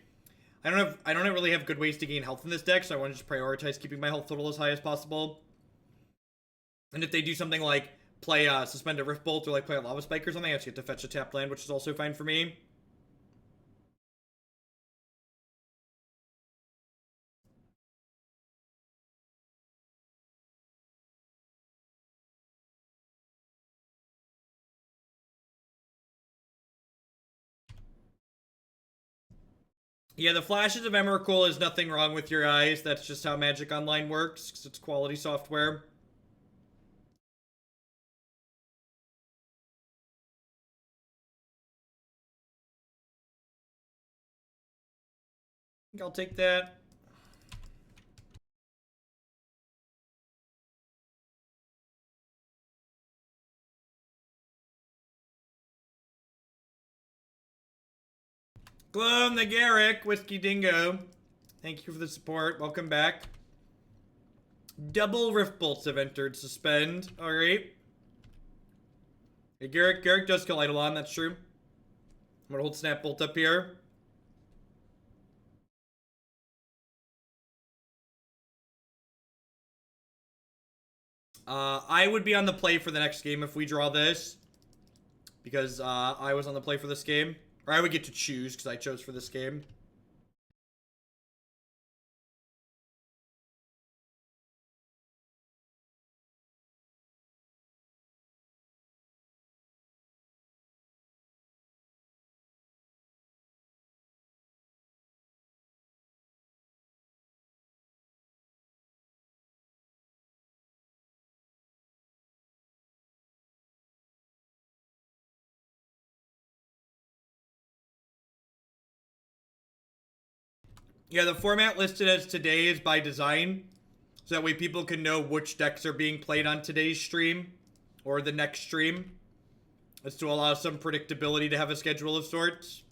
I don't really have good ways to gain health in this deck, so I want to just prioritize keeping my health total as high as possible. And if they do something like play Suspend a Rift Bolt or like play a Lava Spike or something, I actually get to fetch a tapped land, which is also fine for me. Yeah, the flashes of Emrakul is nothing wrong with your eyes. That's just how Magic Online works, because it's quality software. I think I'll take that. Gloam the Garruk, Whiskey Dingo. Thank you for the support. Welcome back. Double Rift Bolts have entered. Suspend. Alright. Hey, Garruk does kill Eidolon, that's true. I'm gonna hold Snap Bolt up here. I would be on the play for the next game if we draw this. Because I was on the play for this game. Or I would get to choose because I chose for this game. Yeah, the format listed as today is by design. So that way people can know which decks are being played on today's stream. Or the next stream. It's to allow some predictability to have a schedule of sorts.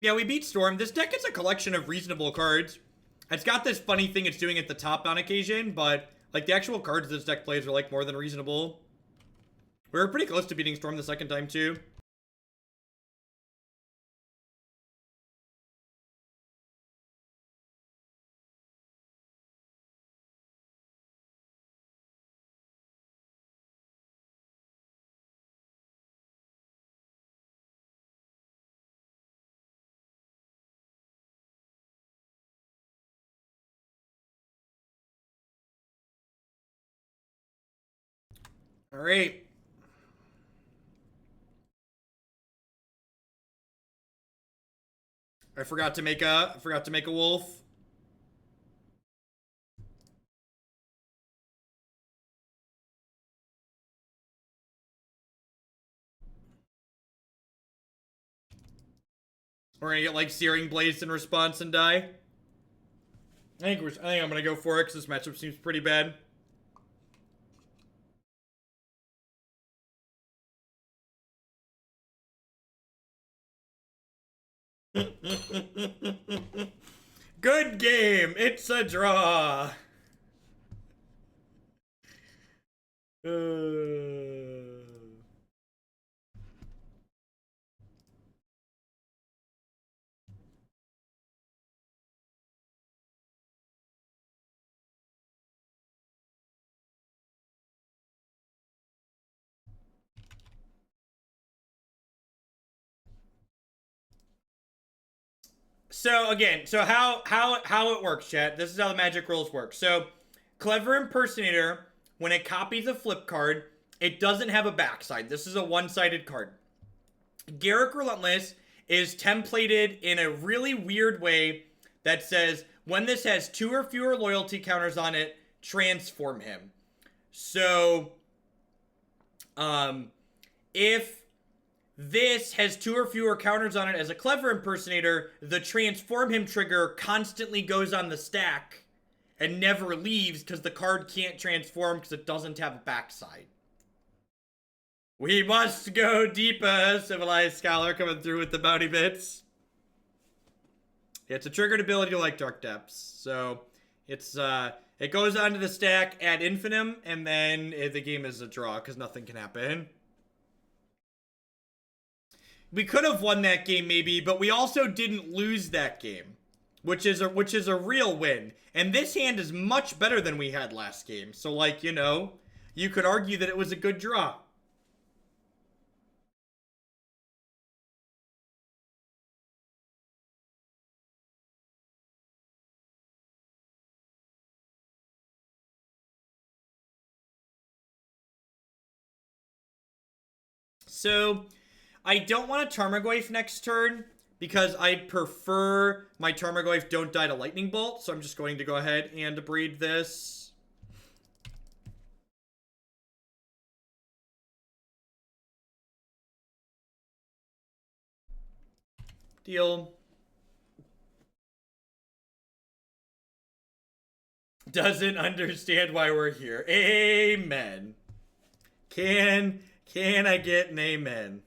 Yeah, we beat Storm. This deck is a collection of reasonable cards. It's got this funny thing it's doing at the top on occasion, but like the actual cards this deck plays are like more than reasonable. We were pretty close to beating Storm the second time too. All right. I forgot to make a wolf. We're gonna get like Searing Blaze in response and die. I think I'm gonna go for it because this matchup seems pretty bad. Good game. It's a draw. So again, so how it works, chat. This is how the magic rules work. So Clever Impersonator, when it copies a flip card, it doesn't have a backside. This is a one-sided card. Garruk Relentless is templated in a really weird way that says when this has 2 or fewer loyalty counters on it, transform him. So if this has 2 or fewer counters on it as a Clever Impersonator, the transform him trigger constantly goes on the stack and never leaves because the card can't transform because it doesn't have a backside. We must go deeper, Civilized Scholar coming through with the bounty bits. Yeah, it's a triggered ability like Dark Depths. So it's it goes onto the stack ad infinitum, and then the game is a draw because nothing can happen. We could have won that game maybe, but we also didn't lose that game, which is a real win. And this hand is much better than we had last game. So like, you know, you could argue that it was a good draw. So, I don't want a Tarmogoyf next turn because I prefer my Tarmogoyf don't die to Lightning Bolt. So I'm just going to go ahead and Abrade this. Deal. Doesn't understand why we're here. Amen. Can I get an amen?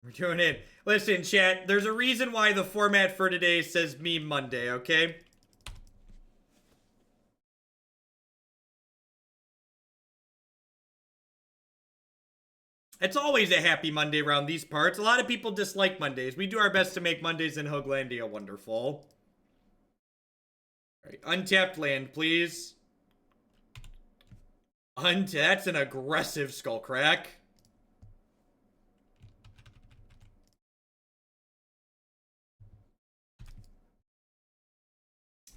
We're doing it. Listen, chat, there's a reason why the format for today says Meme Monday, okay? It's always a happy Monday around these parts. A lot of people dislike Mondays. We do our best to make Mondays in Hoaglandia wonderful. All right, untapped land, please. That's an aggressive Skullcrack.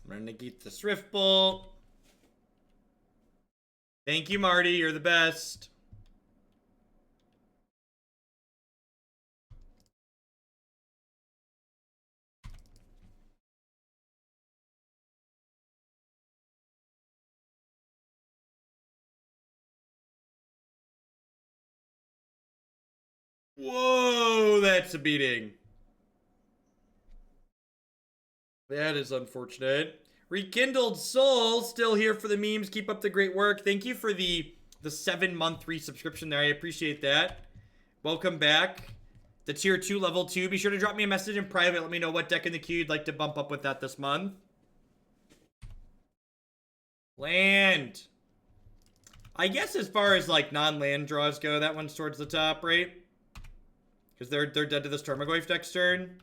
I'm gonna negate the Swift Bolt. Thank you, Marty. You're the best. Whoa, that's a beating. That is unfortunate. Rekindled Soul, still here for the memes. Keep up the great work. Thank you for the 7-month resubscription there. I appreciate that. Welcome back. The tier 2, level 2. Be sure to drop me a message in private. Let me know what deck in the queue you'd like to bump up with that this month. Land. I guess as far as like non-land draws go, that one's towards the top, right? Because they're dead to this Tarmogoyf next turn.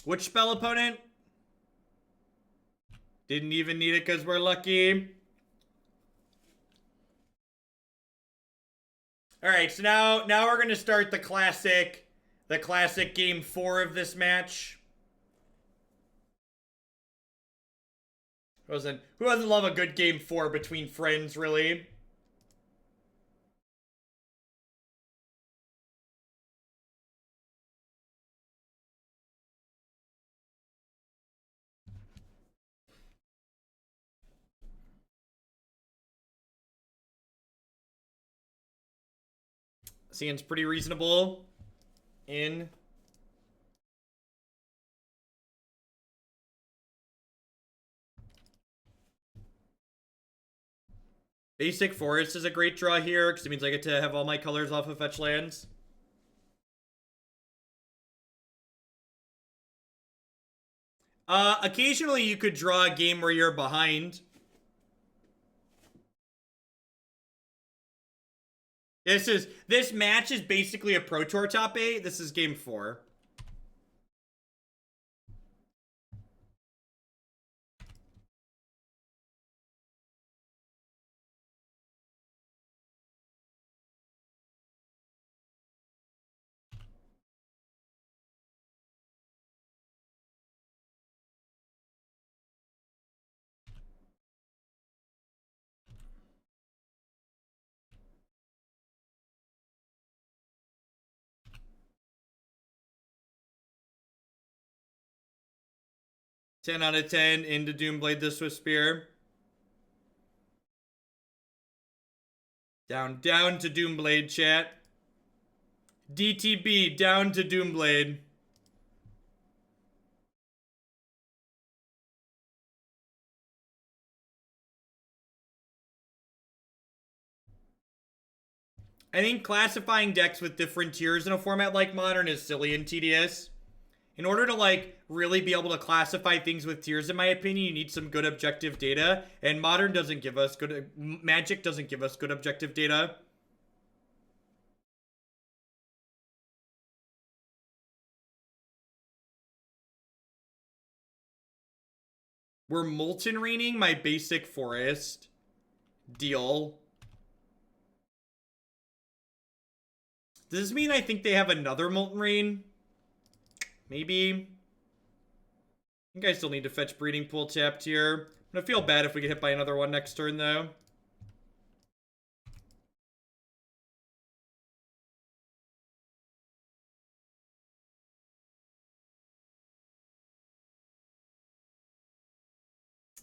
Which spell opponent? Didn't even need it because we're lucky. All right, so now we're gonna start the classic game 4 of this match. Who doesn't love a good game 4 between friends, really? Seems pretty reasonable. In. Basic Forest is a great draw here, because it means I get to have all my colors off of fetch lands. Occasionally you could draw a game where you're behind. This match is basically a Pro Tour top 8. This is game 4. Ten out of 10 into Doomblade the Swift Spear. Down to Doomblade, chat. DTB, down to Doomblade. I think classifying decks with different tiers in a format like Modern is silly and tedious. In order to, like, really be able to classify things with tiers, in my opinion, you need some good objective data. And Modern doesn't give us good... Magic doesn't give us good objective data. We're Molten Raining my basic forest. Deal. Does this mean I think they have another Molten Rain? Maybe. I think I still need to fetch Breeding Pool tapped here. I'm gonna feel bad if we get hit by another one next turn, though.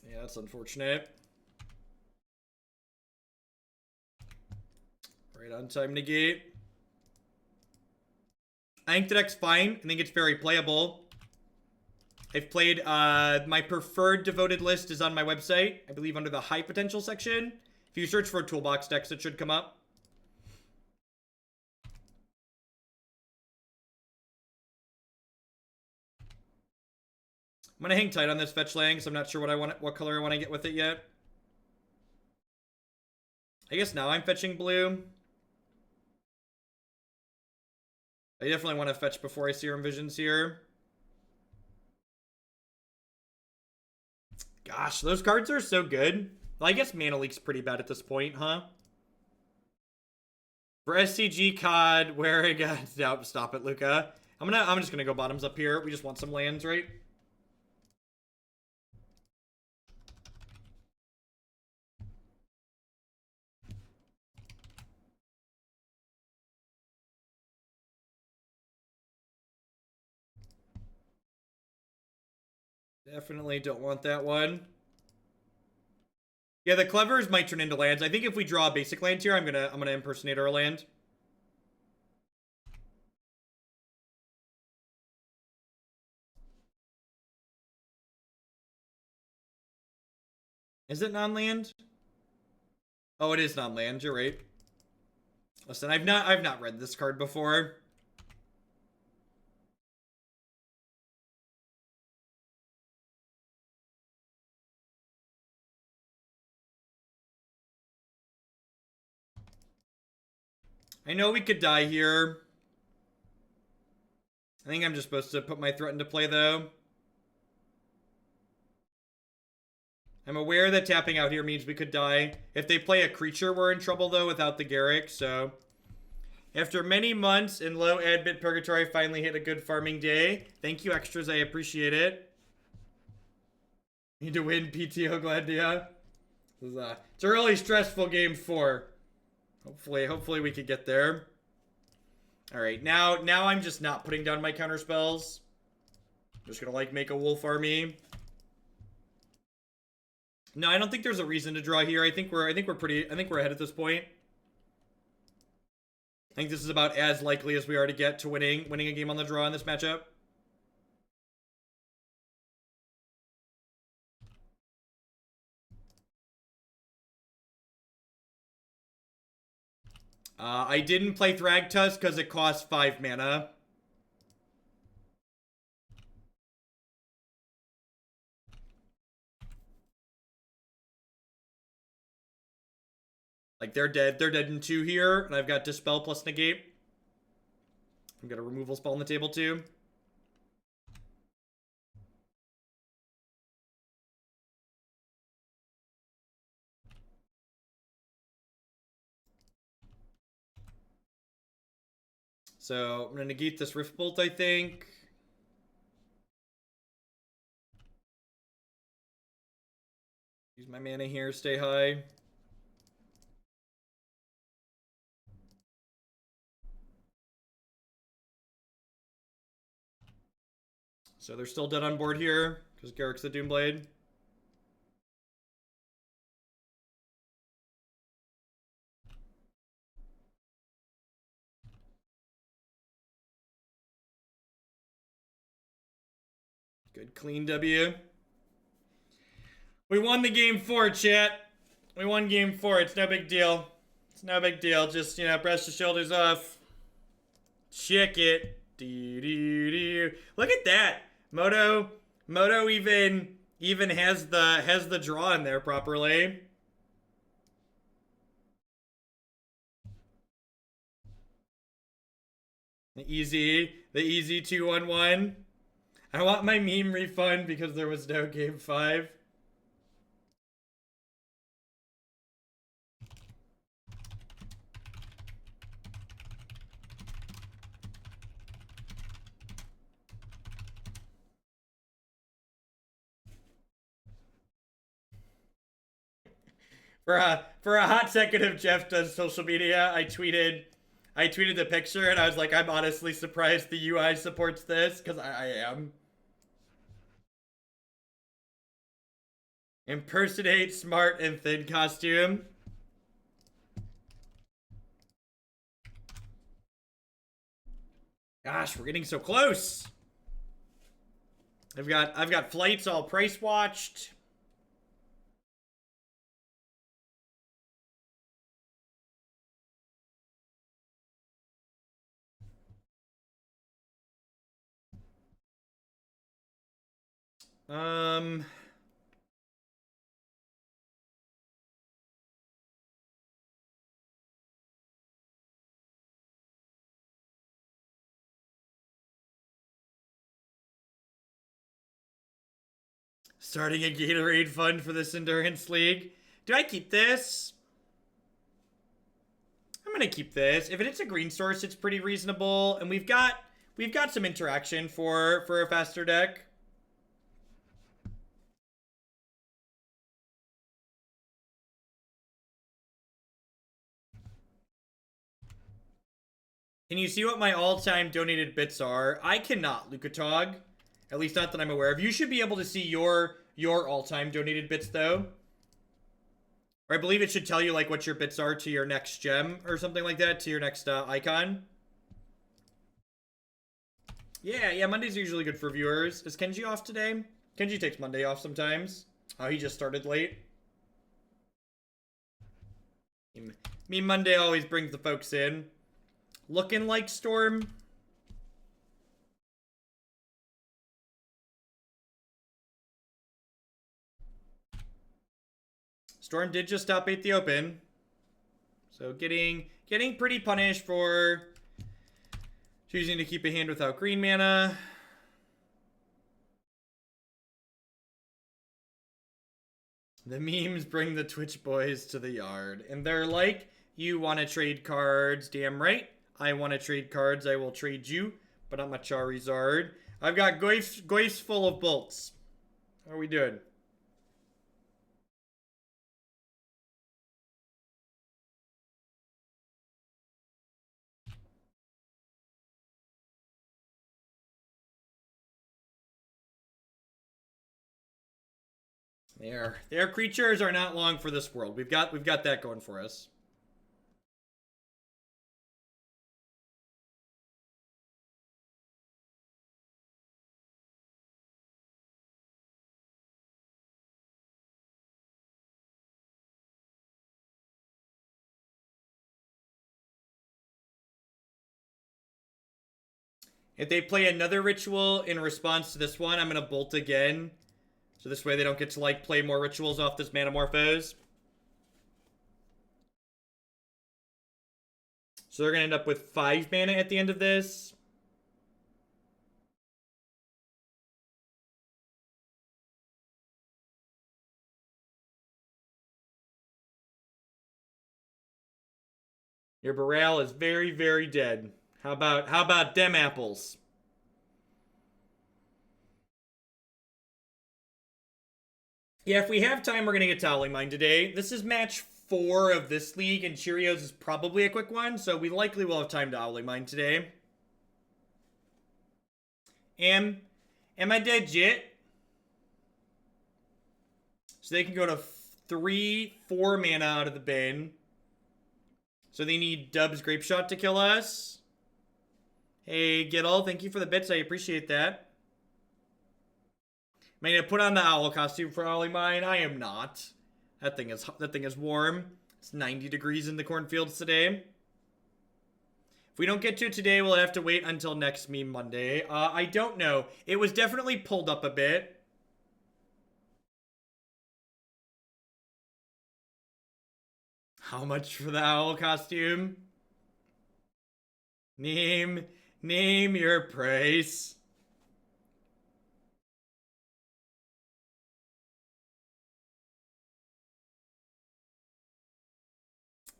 Yeah, that's unfortunate. Right on time negate. I think the deck's fine. I think it's very playable. I've played, my preferred devoted list is on my website. I believe under the high potential section. If you search for toolbox decks, it should come up. I'm gonna hang tight on this fetch land because I'm not sure what color I want to get with it yet. I guess now I'm fetching blue. I definitely want to fetch before I Serum Visions here. Gosh, those cards are so good. Well, I guess Mana Leak's pretty bad at this point, huh? For SCG COD, where I got... No, stop it, Luca. I'm just gonna go bottoms up here. We just want some lands, right? Definitely don't want that one. Yeah, the Clevers might turn into lands. I think if we draw a basic land here, I'm gonna Impersonator a land. Is it non-land? Oh, it is non-land. You're right. Listen, I've not read this card before. I know we could die here. I think I'm just supposed to put my threat into play, though. I'm aware that tapping out here means we could die. If they play a creature, we're in trouble, though, without the Garruk, so... After many months in low adbit purgatory, I finally hit a good farming day. Thank you, extras. I appreciate it. Need to win PTO Glandia. It's a really stressful game 4. Hopefully we could get there. Alright, now I'm just not putting down my counter spells. I'm just gonna, like, make a wolf army. No, I don't think there's a reason to draw here. I think we're ahead at this point. I think this is about as likely as we are to get to winning a game on the draw in this matchup. I didn't play Thragtusk because it costs 5 mana. Like, they're dead. They're dead in 2 here, and I've got Dispel plus Negate. I've got a removal spell on the table, too. So, I'm going to negate this Rift Bolt, I think. Use my mana here, stay high. So they're still dead on board here, because Garruk's the Doomblade. Good clean W. We won the game 4, chat. We won game 4. It's no big deal. It's no big deal. Just, you know, brush the shoulders off. Check it. Look at that. Moto even has the draw in there properly. The easy 2-1-1. I want my meme refund because there was no game 5. For a hot second of Jeff does social media, I tweeted the picture and I was like, I'm honestly surprised the UI supports this, because I am. Impersonate smart and thin costume. Gosh, we're getting so close. I've got flights all price watched. Starting a Gatorade fund for this Endurance League. Do I keep this? I'm gonna keep this. If it's a green source, it's pretty reasonable, and we've got some interaction for a faster deck. Can you see what my all-time donated bits are? I cannot, Lukatog. At least not that I'm aware of. You should be able to see your all-time donated bits, though. Or I believe it should tell you, like, what your bits are to your next gem or something like that, to your next icon. Yeah, Mondays are usually good for viewers. Is Kenji off today? Kenji takes Monday off sometimes. Oh, he just started late. Me Monday always brings the folks in. Looking like Storm. Storm did just top 8 the open. So getting pretty punished for choosing to keep a hand without green mana. The memes bring the Twitch boys to the yard. And they're like, you want to trade cards? Damn right. I want to trade cards. I will trade you, but not my Charizard. I've got Goyfs full of bolts. How are we doing? Their creatures are not long for this world. We've got that going for us. If they play another ritual in response to this one, I'm going to bolt again. So this way they don't get to, like, play more rituals off this Manamorphose. So they're going to end up with 5 mana at the end of this. Your Baral is very, very dead. How about dem apples? Yeah, if we have time, we're going to get Toweling Mine today. This is match 4 of this league, and Cheerios is probably a quick one, so we likely will have time to Toweling Mine today. Am I dead yet? So they can go to 3-4 mana out of the bin. So they need Dub's Grape Shot to kill us. Hey, Giddle, thank you for the bits. I appreciate that. Am I gonna put on the owl costume for Toweling Mine? I am not. That thing is warm. It's 90 degrees in the cornfields today. If we don't get to it today, we'll have to wait until next meme Monday. I don't know. It was definitely pulled up a bit. How much for the owl costume? Name your price.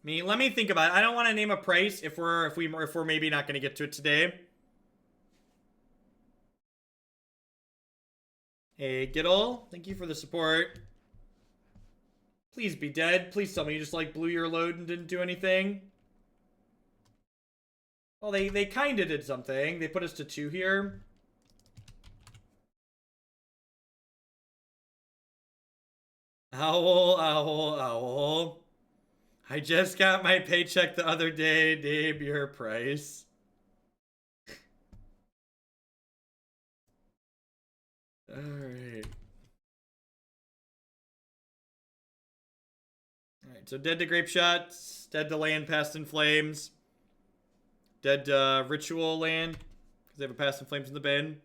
Let me think about it. I don't want to name a price if we're maybe not going to get to it today. Hey, Giddle, thank you for the support. Please be dead. Please tell me you just like blew your load and didn't do anything. Well, they kind of did something. They put us to 2 here. Owl, owl, owl. I just got my paycheck the other day. Name your price. Alright. Alright, so dead to grape shots, dead to land past in flames, dead to ritual land, because they have a past in flames in the bin.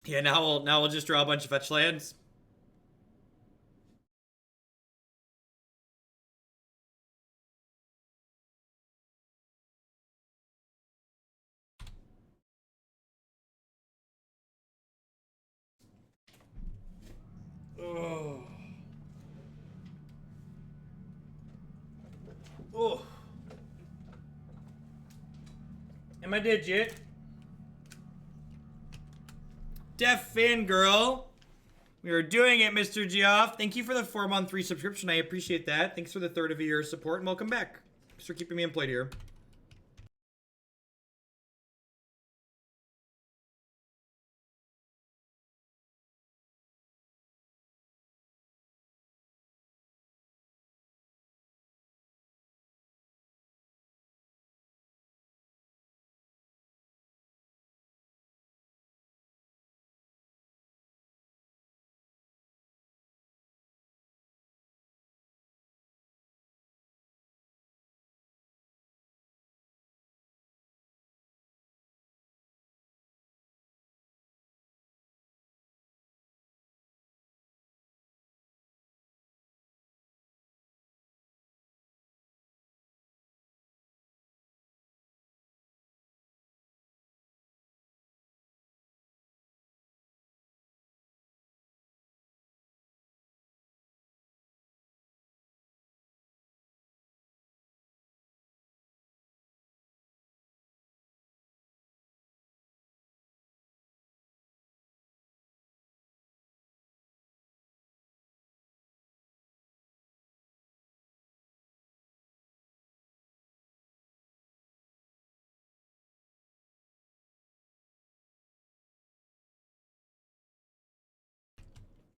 Yeah, now we'll just draw a bunch of fetch lands. Oh. Oh. Am I dead yet? Deaf Fangirl. We are doing it, Mr. Geoff. Thank you for the 4-month resubscription. I appreciate that. Thanks for the third of a year support, and welcome back. Thanks for keeping me employed here.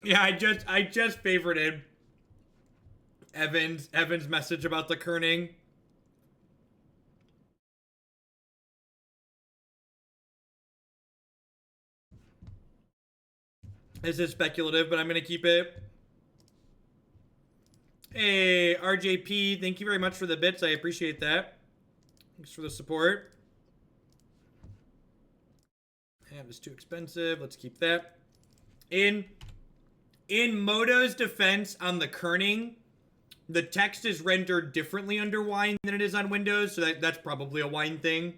Yeah, I just favorited Evan's message about the kerning. This is speculative, but I'm gonna keep it. Hey, RJP, thank you very much for the bits. I appreciate that. Thanks for the support. That was too expensive. Let's keep that. In Moto's defense on the kerning, the text is rendered differently under Wine than it is on Windows, so that's probably a Wine thing.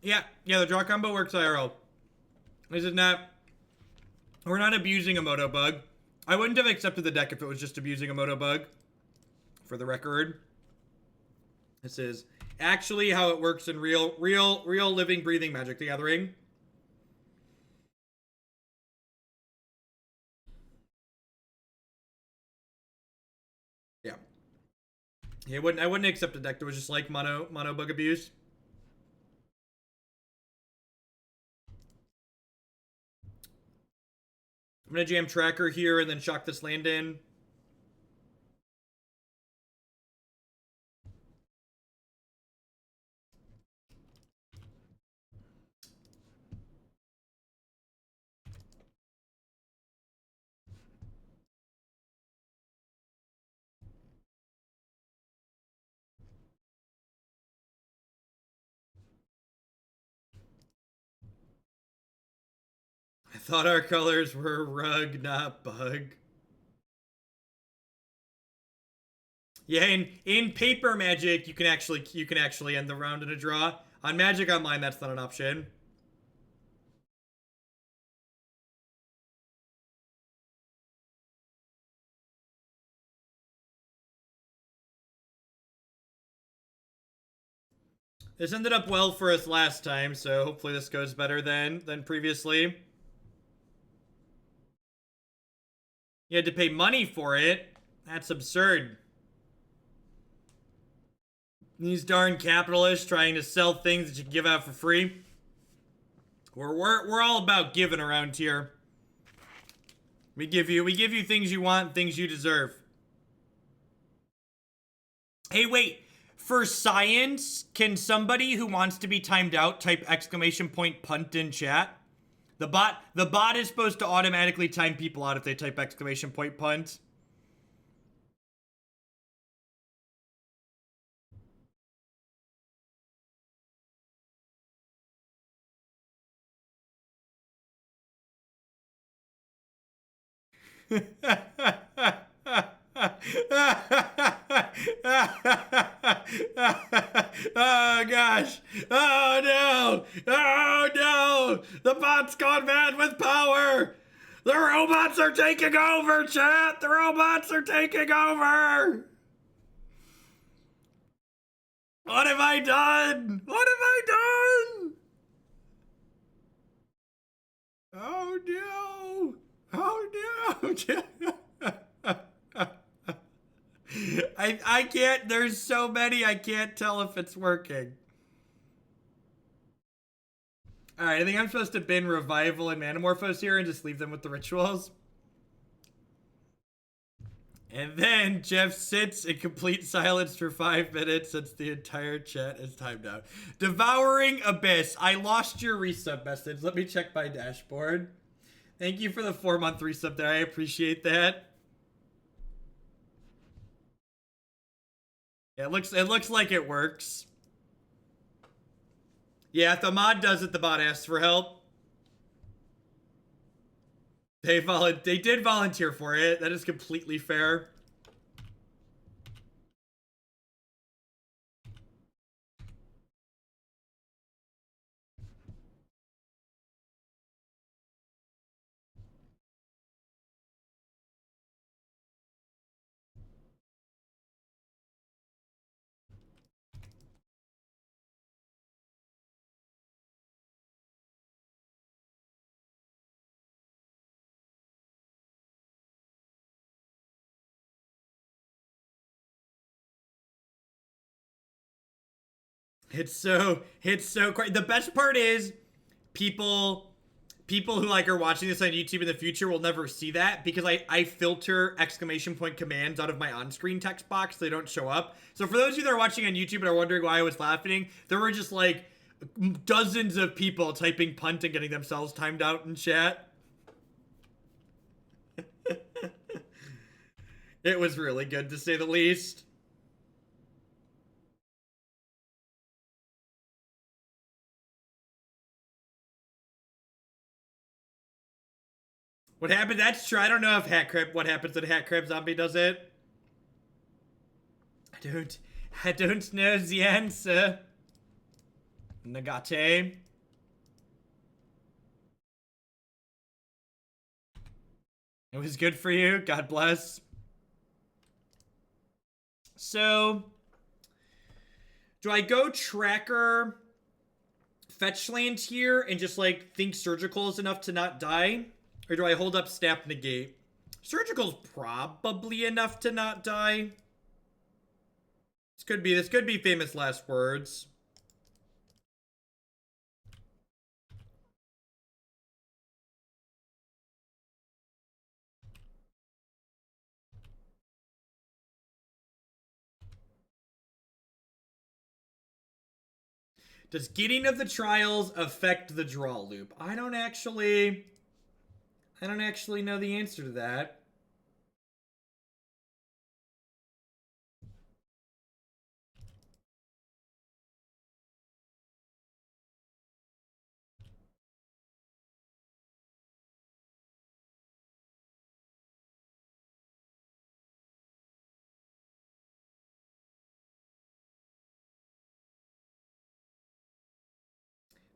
Yeah, the draw combo works IRL. This is not... We're not abusing a Moto Bug. I wouldn't have accepted the deck if it was just abusing a Moto Bug. For the record. This is actually how it works in real living, breathing Magic the Gathering. Yeah. I wouldn't accept a deck that was just like mono bug abuse. I'm gonna jam Tracker here and then shock this land in. I thought our colors were rug, not bug. Yeah, in paper Magic, you can actually end the round in a draw. On Magic Online, that's not an option. This ended up well for us last time, so hopefully this goes better than previously. You had to pay money for it. That's absurd. These darn capitalists trying to sell things that you can give out for free. We're all about giving around here. We give you things you want, things you deserve. Hey, wait. For science, can somebody who wants to be timed out type exclamation point punt in chat? The bot is supposed to automatically time people out if they type exclamation point punt. Oh gosh. Oh no. Oh no. The bot's gone mad with power. The robots are taking over, chat. The robots are taking over. What have I done? What have I done? Oh no. Oh no. I can't, there's so many, I can't tell if it's working. Alright, I think I'm supposed to bin Revival and Manamorphose here and just leave them with the rituals. And then Jeff sits in complete silence for 5 minutes since the entire chat is timed out. Devouring Abyss, I lost your resub message. Let me check my dashboard. Thank you for the 4-month resub there, I appreciate that. Yeah, it looks like it works. Yeah, if the mod does it, the bot asks for help. They did volunteer for it. That is completely fair. It's so great. The best part is people who like are watching this on YouTube in the future will never see that because I filter exclamation point commands out of my on-screen text box so they don't show up. So for those of you that are watching on YouTube and are wondering why I was laughing, there were just like dozens of people typing punt and getting themselves timed out in chat. It was really good to say the least. What happened? That's true. I don't know if what happens when Hat Crab Zombie does it. I don't know the answer. Negate. It was good for you. God bless. So, do I go Tracker, fetch land here, and just, like, think Surgical is enough to not die? Or do I hold up Snap Negate? Surgical's probably enough to not die. This could be famous last words. Does getting of the trials affect the draw loop? I don't actually know the answer to that.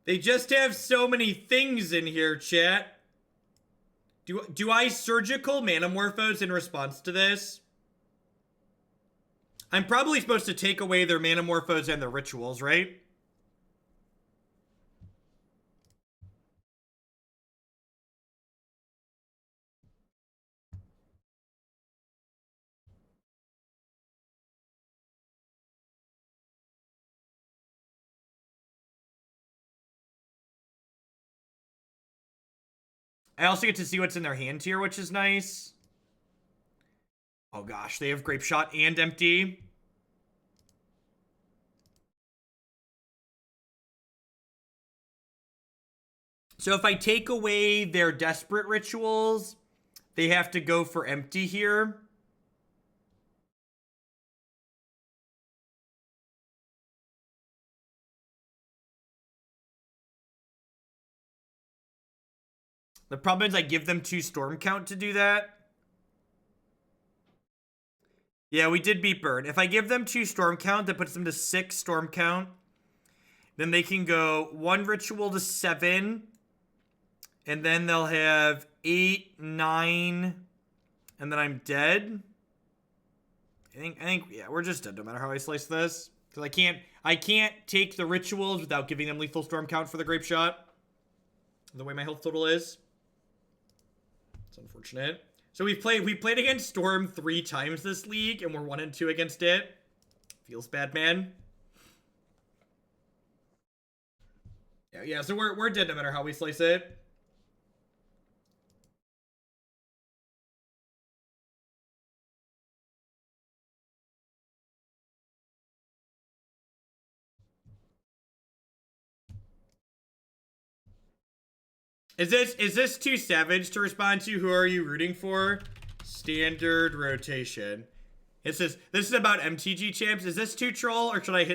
They just have so many things in here, chat. Do I surgical Manamorphose in response to this? I'm probably supposed to take away their Manamorphose and their rituals, right? I also get to see what's in their hand here, which is nice. Oh gosh, they have Grape Shot and Empty. So if I take away their Desperate Rituals, they have to go for Empty here. The problem is I give them 2 Storm Count to do that. Yeah, we did beat Burn. If I give them 2 Storm Count, that puts them to 6 Storm Count. Then they can go 1 Ritual to 7. And then they'll have 8, 9. And then I'm dead. I think, yeah, we're just dead no matter how I slice this. Because I can't take the Rituals without giving them Lethal Storm Count for the Grape Shot. The way my health total is. It's unfortunate. So we played against Storm 3 times this league, and we're 1-2 against it. Feels bad, man. Yeah, so we're dead no matter how we slice it. Is this too savage to respond to? Who are you rooting for? Standard rotation. This is about MTG champs. Is this too troll, or should I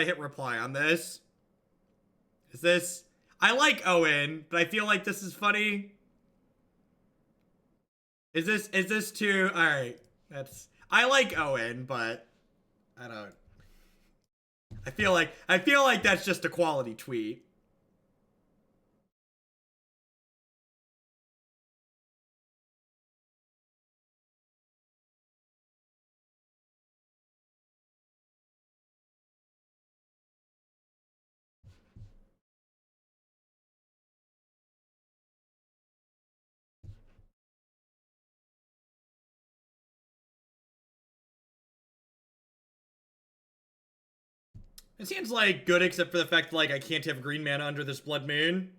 hit reply on this? Is this? I like Owen, but I feel like this is funny. Is this too? All right, I like Owen, but I don't. I feel like that's just a quality tweet. It seems like good, except for the fact like I can't have green mana under this Blood Moon.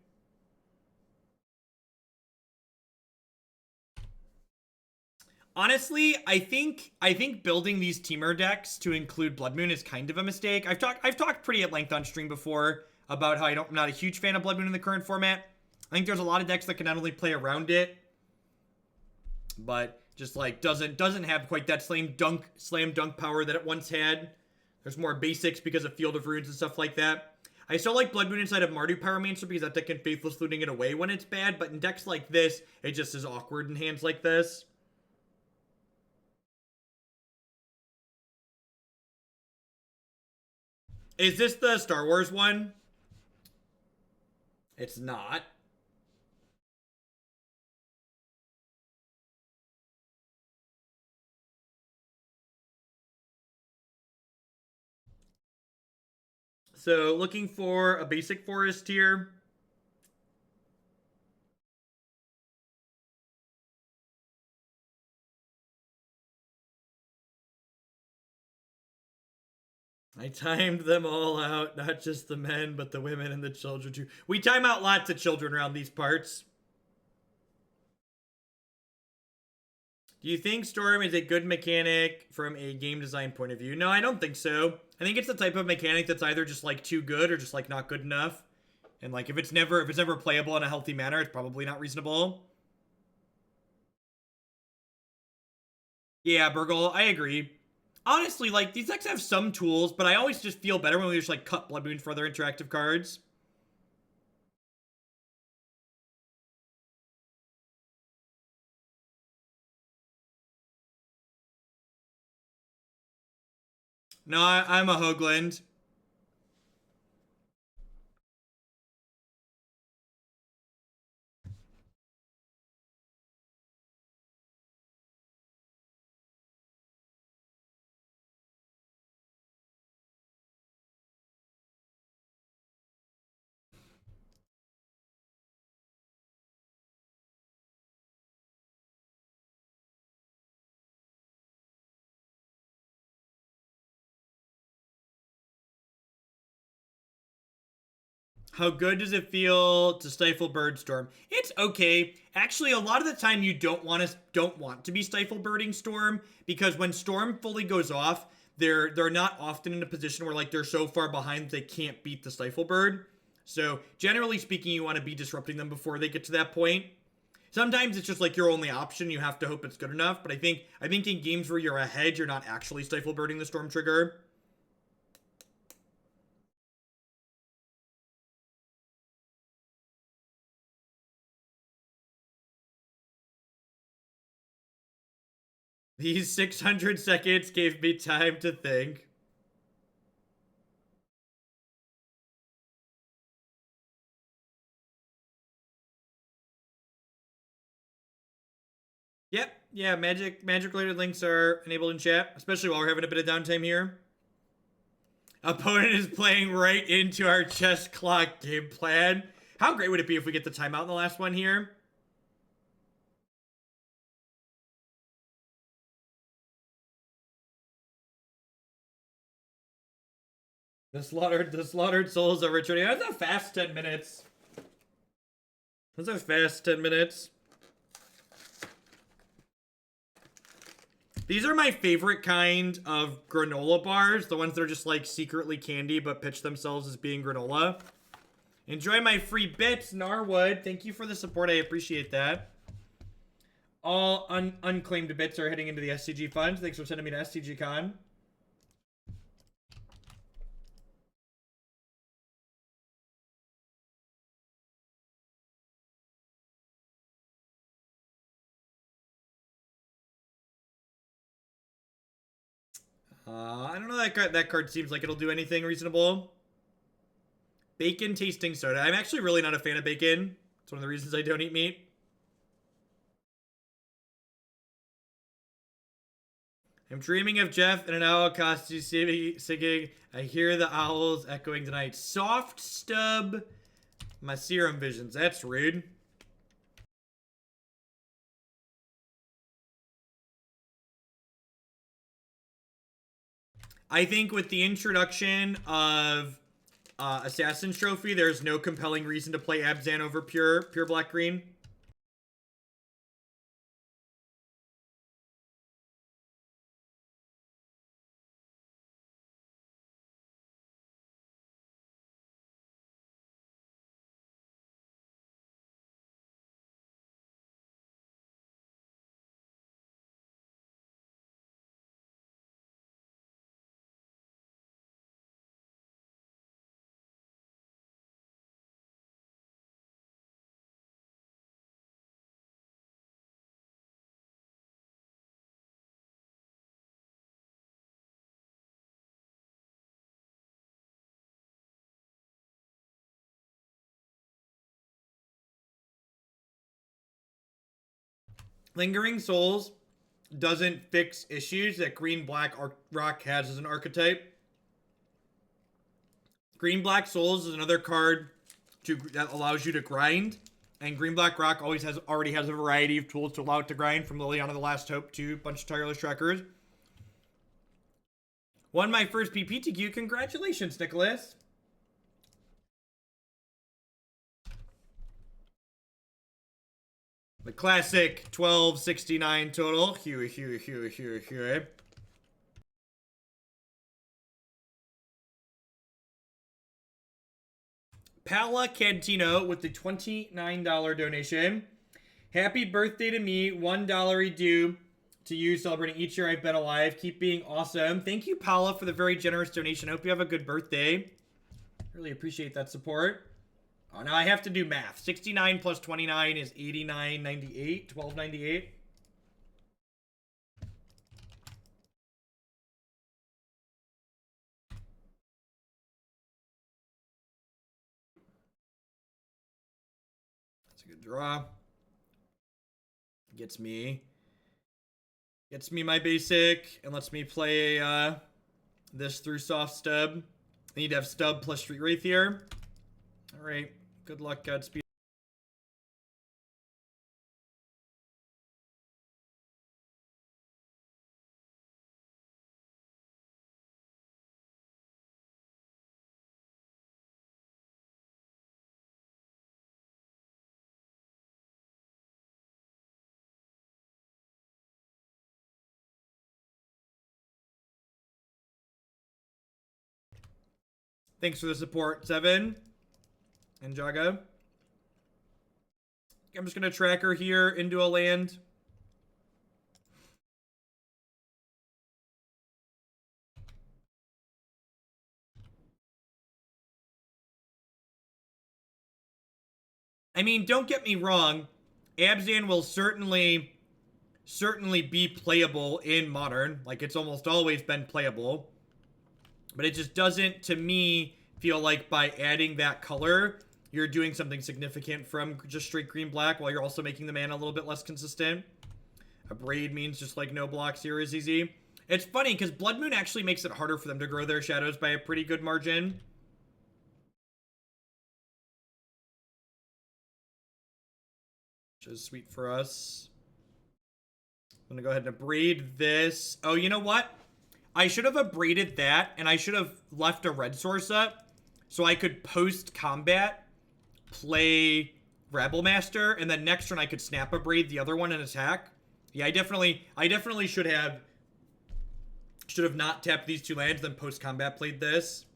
Honestly, I think building these Temur decks to include Blood Moon is kind of a mistake. I've talked pretty at length on stream before about how I'm not a huge fan of Blood Moon in the current format. I think there's a lot of decks that can not only play around it, but just like doesn't have quite that slam dunk power that it once had. There's more basics because of Field of Runes and stuff like that. I still like Blood Moon inside of Mardu Pyromancer because that deck can Faithless Looting it away when it's bad, but in decks like this, it just is awkward in hands like this. Is this the Star Wars one? It's not. So looking for a basic forest here. I timed them all out, not just the men, but the women and the children too. We time out lots of children around these parts. Do you think Storm is a good mechanic from a game design point of view? No, I don't think so. I think it's the type of mechanic that's either just like too good or just like not good enough. And like if it's never playable in a healthy manner, it's probably not reasonable. Yeah, Burgle, I agree. Honestly, like these decks have some tools, but I always just feel better when we just like cut Blood Moon for other interactive cards. No, I'm a Hoagland. How good does it feel to stifle Birdstorm? It's okay. Actually, a lot of the time you don't want to be stifle birding Storm because when Storm fully goes off, they're not often in a position where like they're so far behind they can't beat the stifle bird. So generally speaking, you want to be disrupting them before they get to that point. Sometimes it's just like your only option. You have to hope it's good enough. But I think in games where you're ahead, you're not actually stifle birding the Storm trigger. These 600 seconds gave me time to think. Yep, yeah, magic-related links are enabled in chat, especially while we're having a bit of downtime here. Opponent is playing right into our chess clock game plan. How great would it be if we get the timeout in the last one here? The slaughtered souls are returning. That's a fast 10 minutes. That's a fast 10 minutes. These are my favorite kind of granola bars. The ones that are just like secretly candy but pitch themselves as being granola. Enjoy my free bits, Narwood. Thank you for the support. I appreciate that. All unclaimed bits are heading into the SCG fund. Thanks for sending me to SCG Con. I don't know. That card seems like it'll do anything reasonable. Bacon tasting soda. I'm actually really not a fan of bacon. It's one of the reasons I don't eat meat. I'm dreaming of Jeff in an owl costume singing. I hear the owls echoing tonight. Soft stub. My serum visions. That's rude. I think with the introduction of Assassin's Trophy, there's no compelling reason to play Abzan over pure black green. Lingering Souls doesn't fix issues that green-black rock has as an archetype. Green-black Souls is another card that allows you to grind. And Green-Black Rock already has a variety of tools to allow it to grind, from Liliana the Last Hope to a bunch of Tireless Trackers. Won my first PPTQ. Congratulations, Nicholas. The classic 1269 total. Huey. Pala Cantino with the $29 donation. Happy birthday to me. $1 due to you, celebrating each year I've been alive. Keep being awesome. Thank you, Paula, for the very generous donation. I hope you have a good birthday. Really appreciate that support. Oh, now I have to do math. 69 plus 29 is 89.98. 12.98. That's a good draw. Gets me my basic and lets me play this through soft stub. I need to have stub plus Street Wraith here. All right. Good luck, Godspeed. Thanks for the support, Seven and Jaga. I'm just going to tracker here into a land. I mean, don't get me wrong. Abzan will certainly be playable in Modern. Like, it's almost always been playable. But it just doesn't, to me, feel like by adding that color, you're doing something significant from just straight green-black while you're also making the mana a little bit less consistent. Abrade means just like no blocks here is easy. It's funny because Blood Moon actually makes it harder for them to grow their shadows by a pretty good margin. Which is sweet for us. I'm gonna go ahead and abrade this. Oh, you know what? I should have abraded that, and I should have left a red source up so I could post-combat play Rabblemaster, and then next turn I could snap abrade the other one and attack. Yeah, I definitely should have not tapped these two lands, then post-combat played this.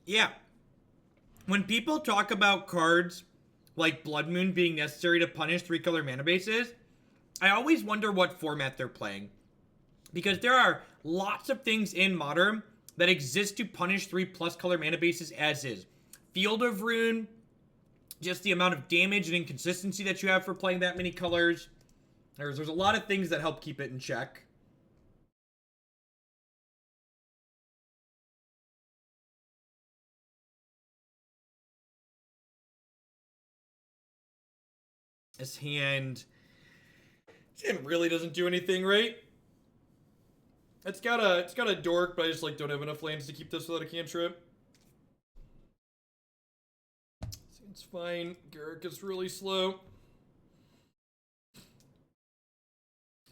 Yeah. When people talk about cards like Blood Moon being necessary to punish 3-color mana bases, I always wonder what format they're playing. Because there are lots of things in Modern that exist to punish 3+ color mana bases as is. Field of Ruin, just the amount of damage and inconsistency that you have for playing that many colors. There's a lot of things that help keep it in check. This hand really doesn't do anything, right? It's got a dork, but I just like don't have enough lands to keep this without a cantrip. It's fine. Garruk is really slow.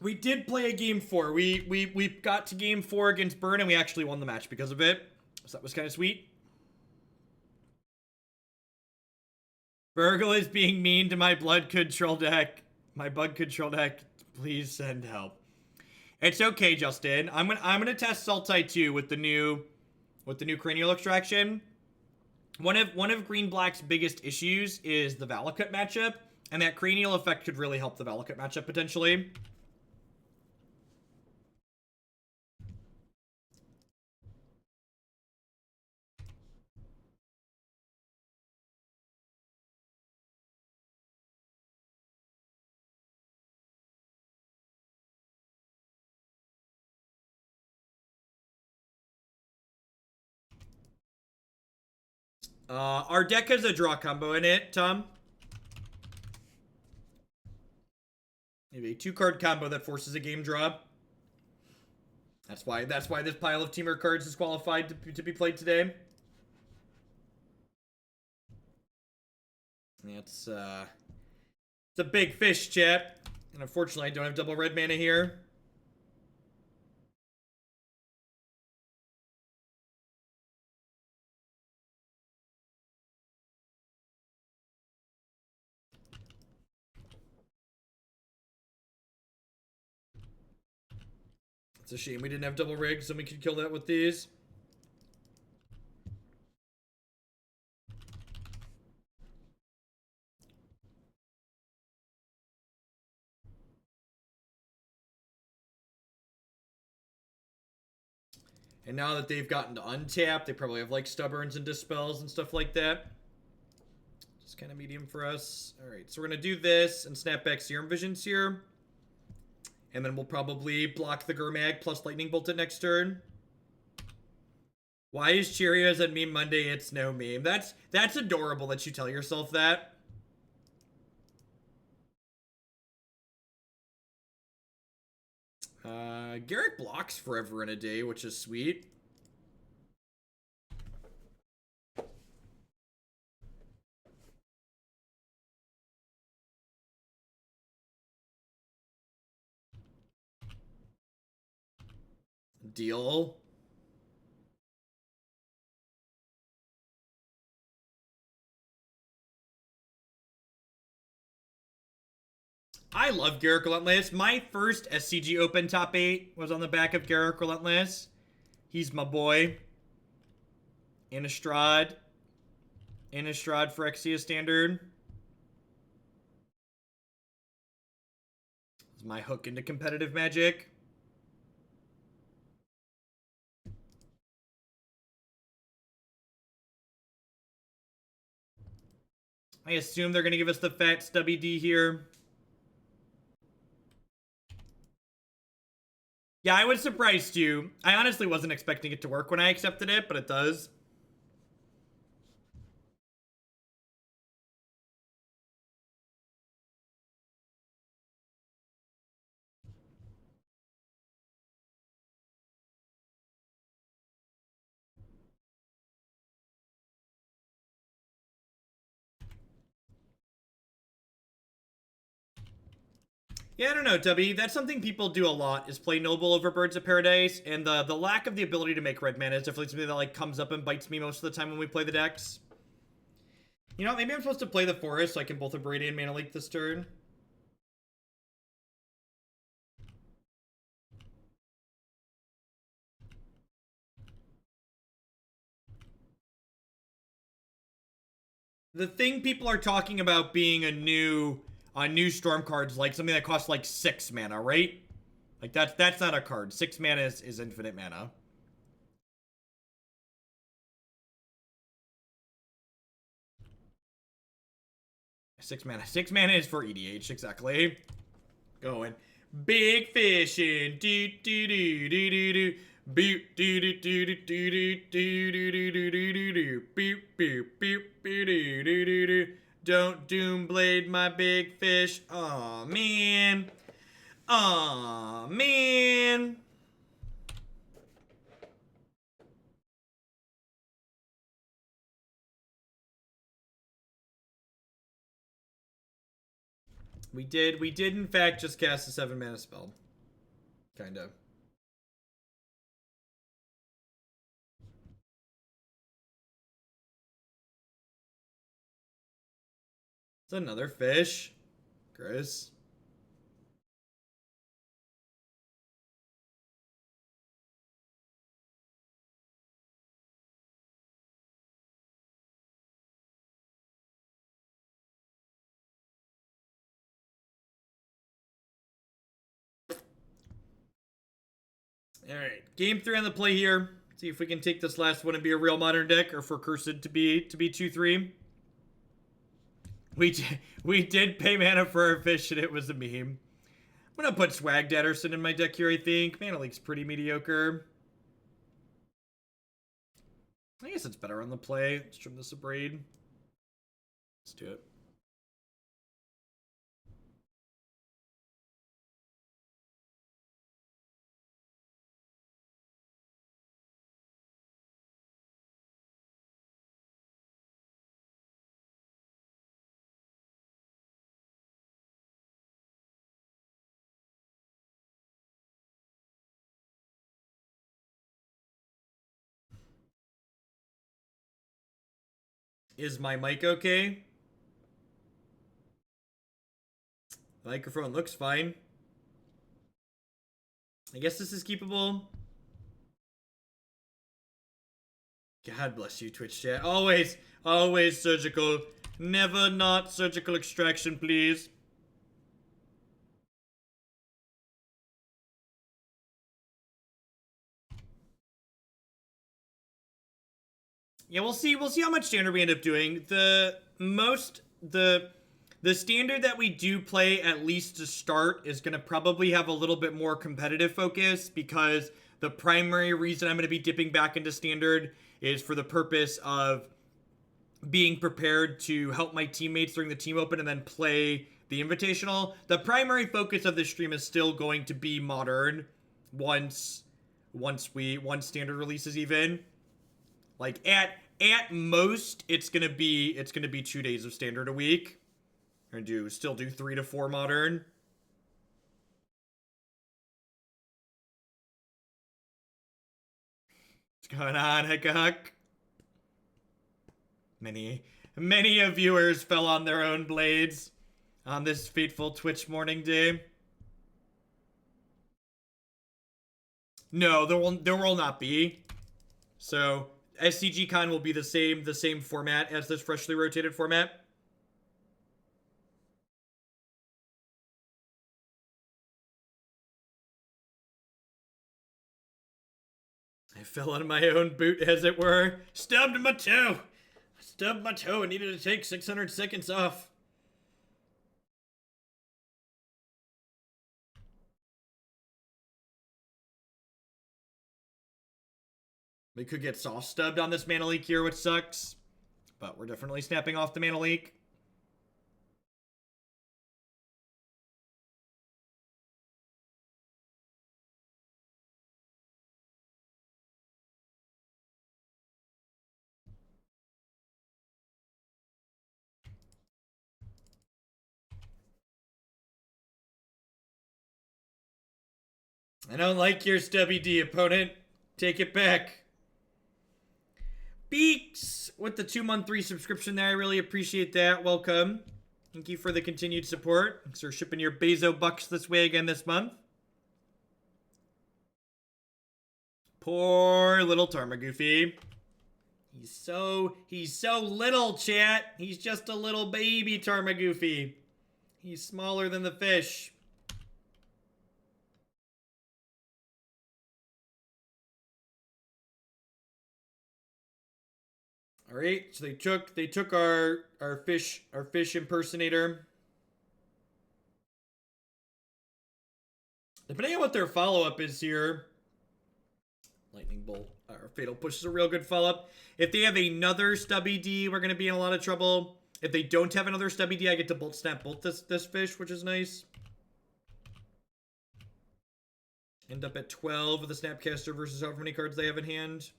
We did play a game 4. We got to game 4 against Burn, and we actually won the match because of it. So that was kind of sweet. Burgle is being mean to my blood control deck. My bug control deck. Please send help. It's okay, Justin. I'm gonna test Sultai 2 with the new cranial extraction. One of Green Black's biggest issues is the Valakut matchup, and that cranial effect could really help the Valakut matchup potentially. Our deck has a draw combo in it, Tom. Maybe a 2-card combo that forces a game draw. That's why this pile of Temur cards is qualified to be played today. It's a big fish, chat. And unfortunately, I don't have double red mana here. It's a shame we didn't have double rigs, so we could kill that with these. And now that they've gotten to untap, they probably have like Stubborns and Dispels and stuff like that. Just kind of medium for us. Alright, so we're going to do this and snap back Serum Visions here. And then we'll probably block the Gurmag plus Lightning Bolt it next turn. Why is Cheerios at Meme Monday? It's no meme. That's adorable that you tell yourself that. Garruk blocks forever and a day, which is sweet. Deal. I love Garruk Relentless. My first SCG Open top 8 was on the back of Garruk Relentless. He's my boy. Innistrad. Innistrad Phyrexia Standard. It's my hook into competitive Magic. I assume they're going to give us the fat stubby D here. Yeah, I was surprised too. I honestly wasn't expecting it to work when I accepted it, but it does. Yeah, I don't know, Tubby. That's something people do a lot, is play Noble over Birds of Paradise, and the lack of the ability to make red mana is definitely something that like comes up and bites me most of the time when we play the decks. You know, maybe I'm supposed to play the Forest so I can both Abrade and Mana Leak this turn. The thing people are talking about being a new storm cards, like something that costs like 6 mana, right? Like that's not a card. 6 mana is infinite mana. 6 mana. 6 mana is for EDH, exactly. Going big fishing. Do do do do do do. Boop do do do do do do do do do do do do. Boop boop boop do do do do do. Don't doomblade my big fish. Aw man. Aw man. We did in fact just cast a 7 mana spell. Kinda. It's another fish. Gross. Alright, game 3 on the play here. See if we can take this last one and be a real modern deck, or for Cursed to be 2-3. We did pay mana for our fish and it was a meme. I'm gonna put Swag Dadderson in my deck here, I think. Mana Leak's pretty mediocre. I guess it's better on the play. Let's trim this Abrade. Let's do it. Is my mic okay? The microphone looks fine. I guess this is keepable. God bless you, Twitch chat. Always, always surgical. Never not surgical extraction, please. Yeah, we'll see how much standard we end up doing. The standard that we do play, at least to start, is going to probably have a little bit more competitive focus, because the primary reason I'm going to be dipping back into standard is for the purpose of being prepared to help my teammates during the team open and then play the invitational. The primary focus of this stream is still going to be modern once standard releases even. Like at most it's gonna be 2 days of standard a week. We're gonna still do 3 to 4 modern. What's going on, Hiccuck? Many of viewers fell on their own blades on this fateful Twitch morning day. No, there will not be. So SCG Con will be the same format as this freshly rotated format. I fell on my own boot, as it were. Stubbed my toe. Stubbed my toe and needed to take 600 seconds off. We could get soft stubbed on this mana leak here, which sucks. But we're definitely snapping off the mana leak. I don't like your stubby D, opponent. Take it back. Beaks with the 2-month 3 subscription there. I really appreciate that. Welcome. Thank you for the continued support. Thanks for shipping your Bezo bucks this way again this month. Poor little Tarmogoyf. He's so little, chat. He's just a little baby Tarmogoyf. He's smaller than the fish. All right, so they took our fish impersonator. Depending on what their follow-up is here, Lightning Bolt or Fatal Push is a real good follow-up. If they have another stubby D, we're gonna be in a lot of trouble. If they don't have another stubby D, I get to bolt snap bolt this fish, which is nice. End up at 12 with the Snapcaster versus however many cards they have in hand.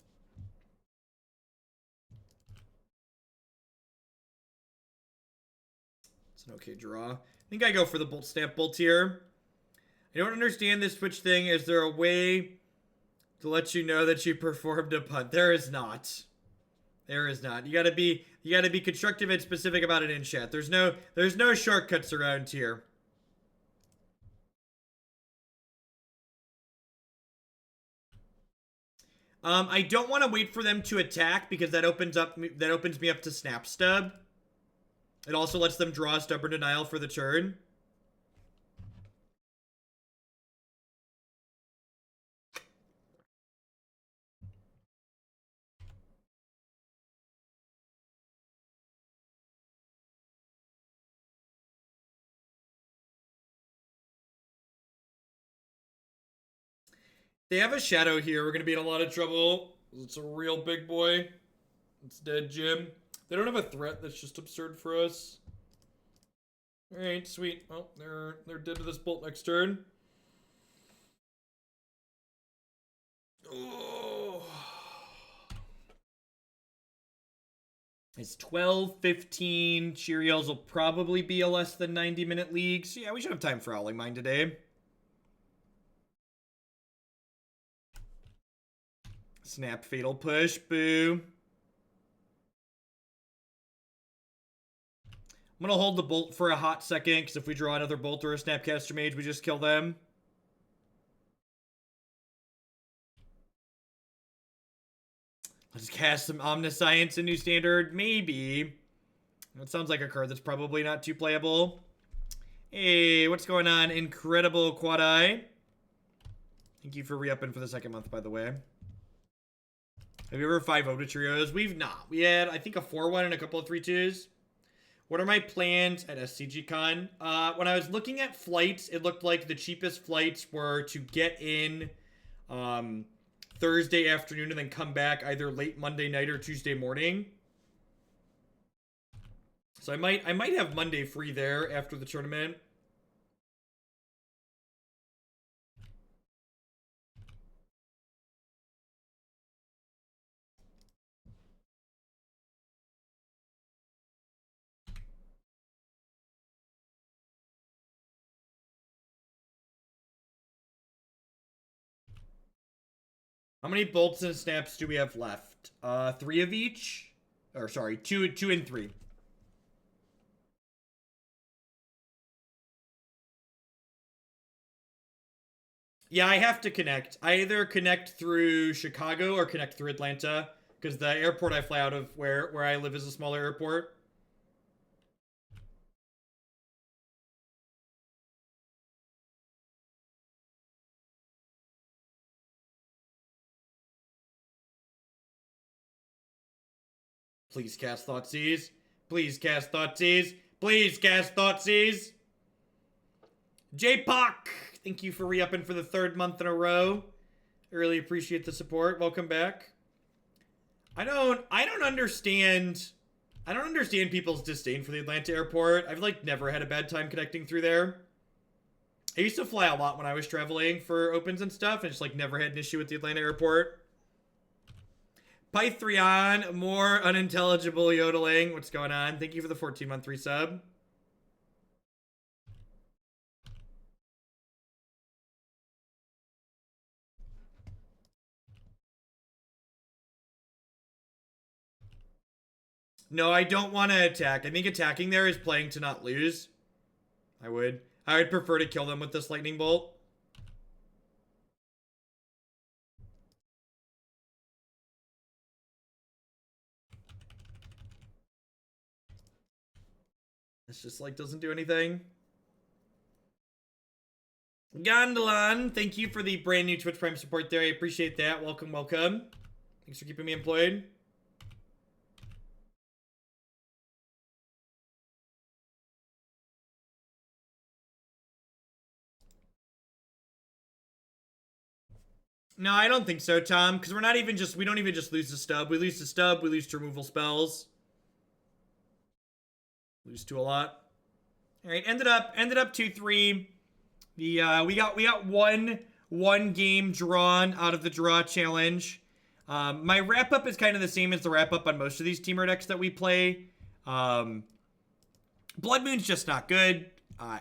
It's an okay draw. think I go for the Bolt Snap Bolt here. I don't understand this Twitch thing. Is there a way to let you know that you performed a punt? There is not. There is not. You gotta be constructive and specific about it in chat. There's no shortcuts around here. I don't want to wait for them to attack because that opens me up to Snap Stub. It also lets them draw Stubborn Denial for the turn. They have a shadow here. We're going to be in a lot of trouble. It's a real big boy. It's dead, Jim. They don't have a threat that's just absurd for us. Alright, sweet. Well, they're dead to this bolt next turn. Oh. It's 12:15. Cheerios will probably be a less than 90-minute league. So yeah, we should have time for Howling Mine today. Snap Fatal Push. Boo. I'm going to hold the bolt for a hot second, because if we draw another bolt or a Snapcaster Mage, we just kill them. Let's cast some Omniscience in New Standard. Maybe. That sounds like a card that's probably not too playable. Hey, what's going on? Incredible Quad Eye. Thank you for re-upping for the second month, by the way. Have you ever 5-0 to trios? We've not. We had, I think, a 4-1 and a couple of 3-2s. What are my plans at SCGCon? When I was looking at flights, it looked like the cheapest flights were to get in Thursday afternoon and then come back either late Monday night or Tuesday morning. So I might have Monday free there after the tournament. How many bolts and snaps do we have left? 3 of each? Or sorry, 2 and 3. Yeah, I have to connect. I either connect through Chicago or connect through Atlanta, because the airport I fly out of where I live is a smaller airport. Please cast Thoughtseize. Please cast Thoughtseize. Please cast Thoughtseize. J-Pock, thank you for re-upping for the 3rd month in a row. I really appreciate the support. Welcome back. I don't understand people's disdain for the Atlanta airport. I've like never had a bad time connecting through there. I used to fly a lot when I was traveling for opens and stuff, and just like never had an issue with the Atlanta airport. Pythreon, more unintelligible yodeling. What's going on? Thank you for the 14-month resub. No, I don't want to attack. I think attacking there is playing to not lose. I would prefer to kill them with this lightning bolt. This just like doesn't do anything. Gondolon, thank you for the brand new Twitch Prime support there. I appreciate that. Welcome, welcome. Thanks for keeping me employed. No, I don't think so, Tom, because we don't even just lose the stub. We lose the stub, we lose to removal spells. Lose to a lot. Alright, ended up 2-3. We got one game drawn out of the draw challenge. My wrap-up is kind of the same as the wrap-up on most of these Temur decks that we play. Blood Moon's just not good.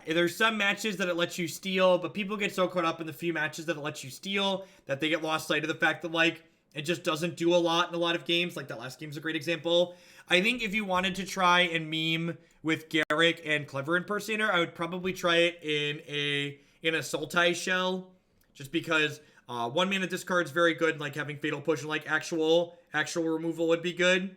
There's some matches that it lets you steal, but people get so caught up in the few matches that it lets you steal that they get lost sight of the fact that, like, it just doesn't do a lot in a lot of games. Like, that last game's a great example. I think if you wanted to try and meme with Garruk and Clever Impersonator, I would probably try it in a Sultai shell, just because 1 mana discard's very good, and, like, having Fatal Push and, like, actual removal would be good.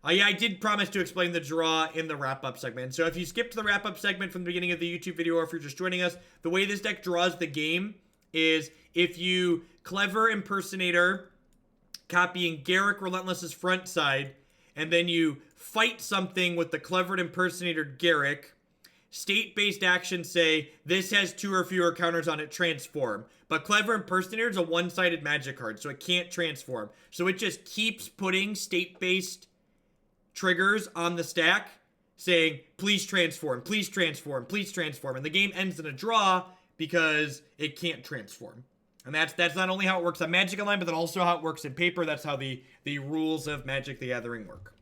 Yeah, I did promise to explain the draw in the wrap-up segment. So if you skipped the wrap-up segment from the beginning of the YouTube video, or if you're just joining us, the way this deck draws the game is if you Clever Impersonator, copying Garruk Relentless's front side, and then you fight something with the Clever Impersonator Garruk, state-based actions say, this has 2 or fewer counters on it, transform. But Clever Impersonator is a one-sided magic card, so it can't transform. So it just keeps putting state-based triggers on the stack saying, please transform, please transform, please transform. And the game ends in a draw because it can't transform. And that's not only how it works on Magic Online, but then also how it works in paper. That's how the rules of Magic the Gathering work.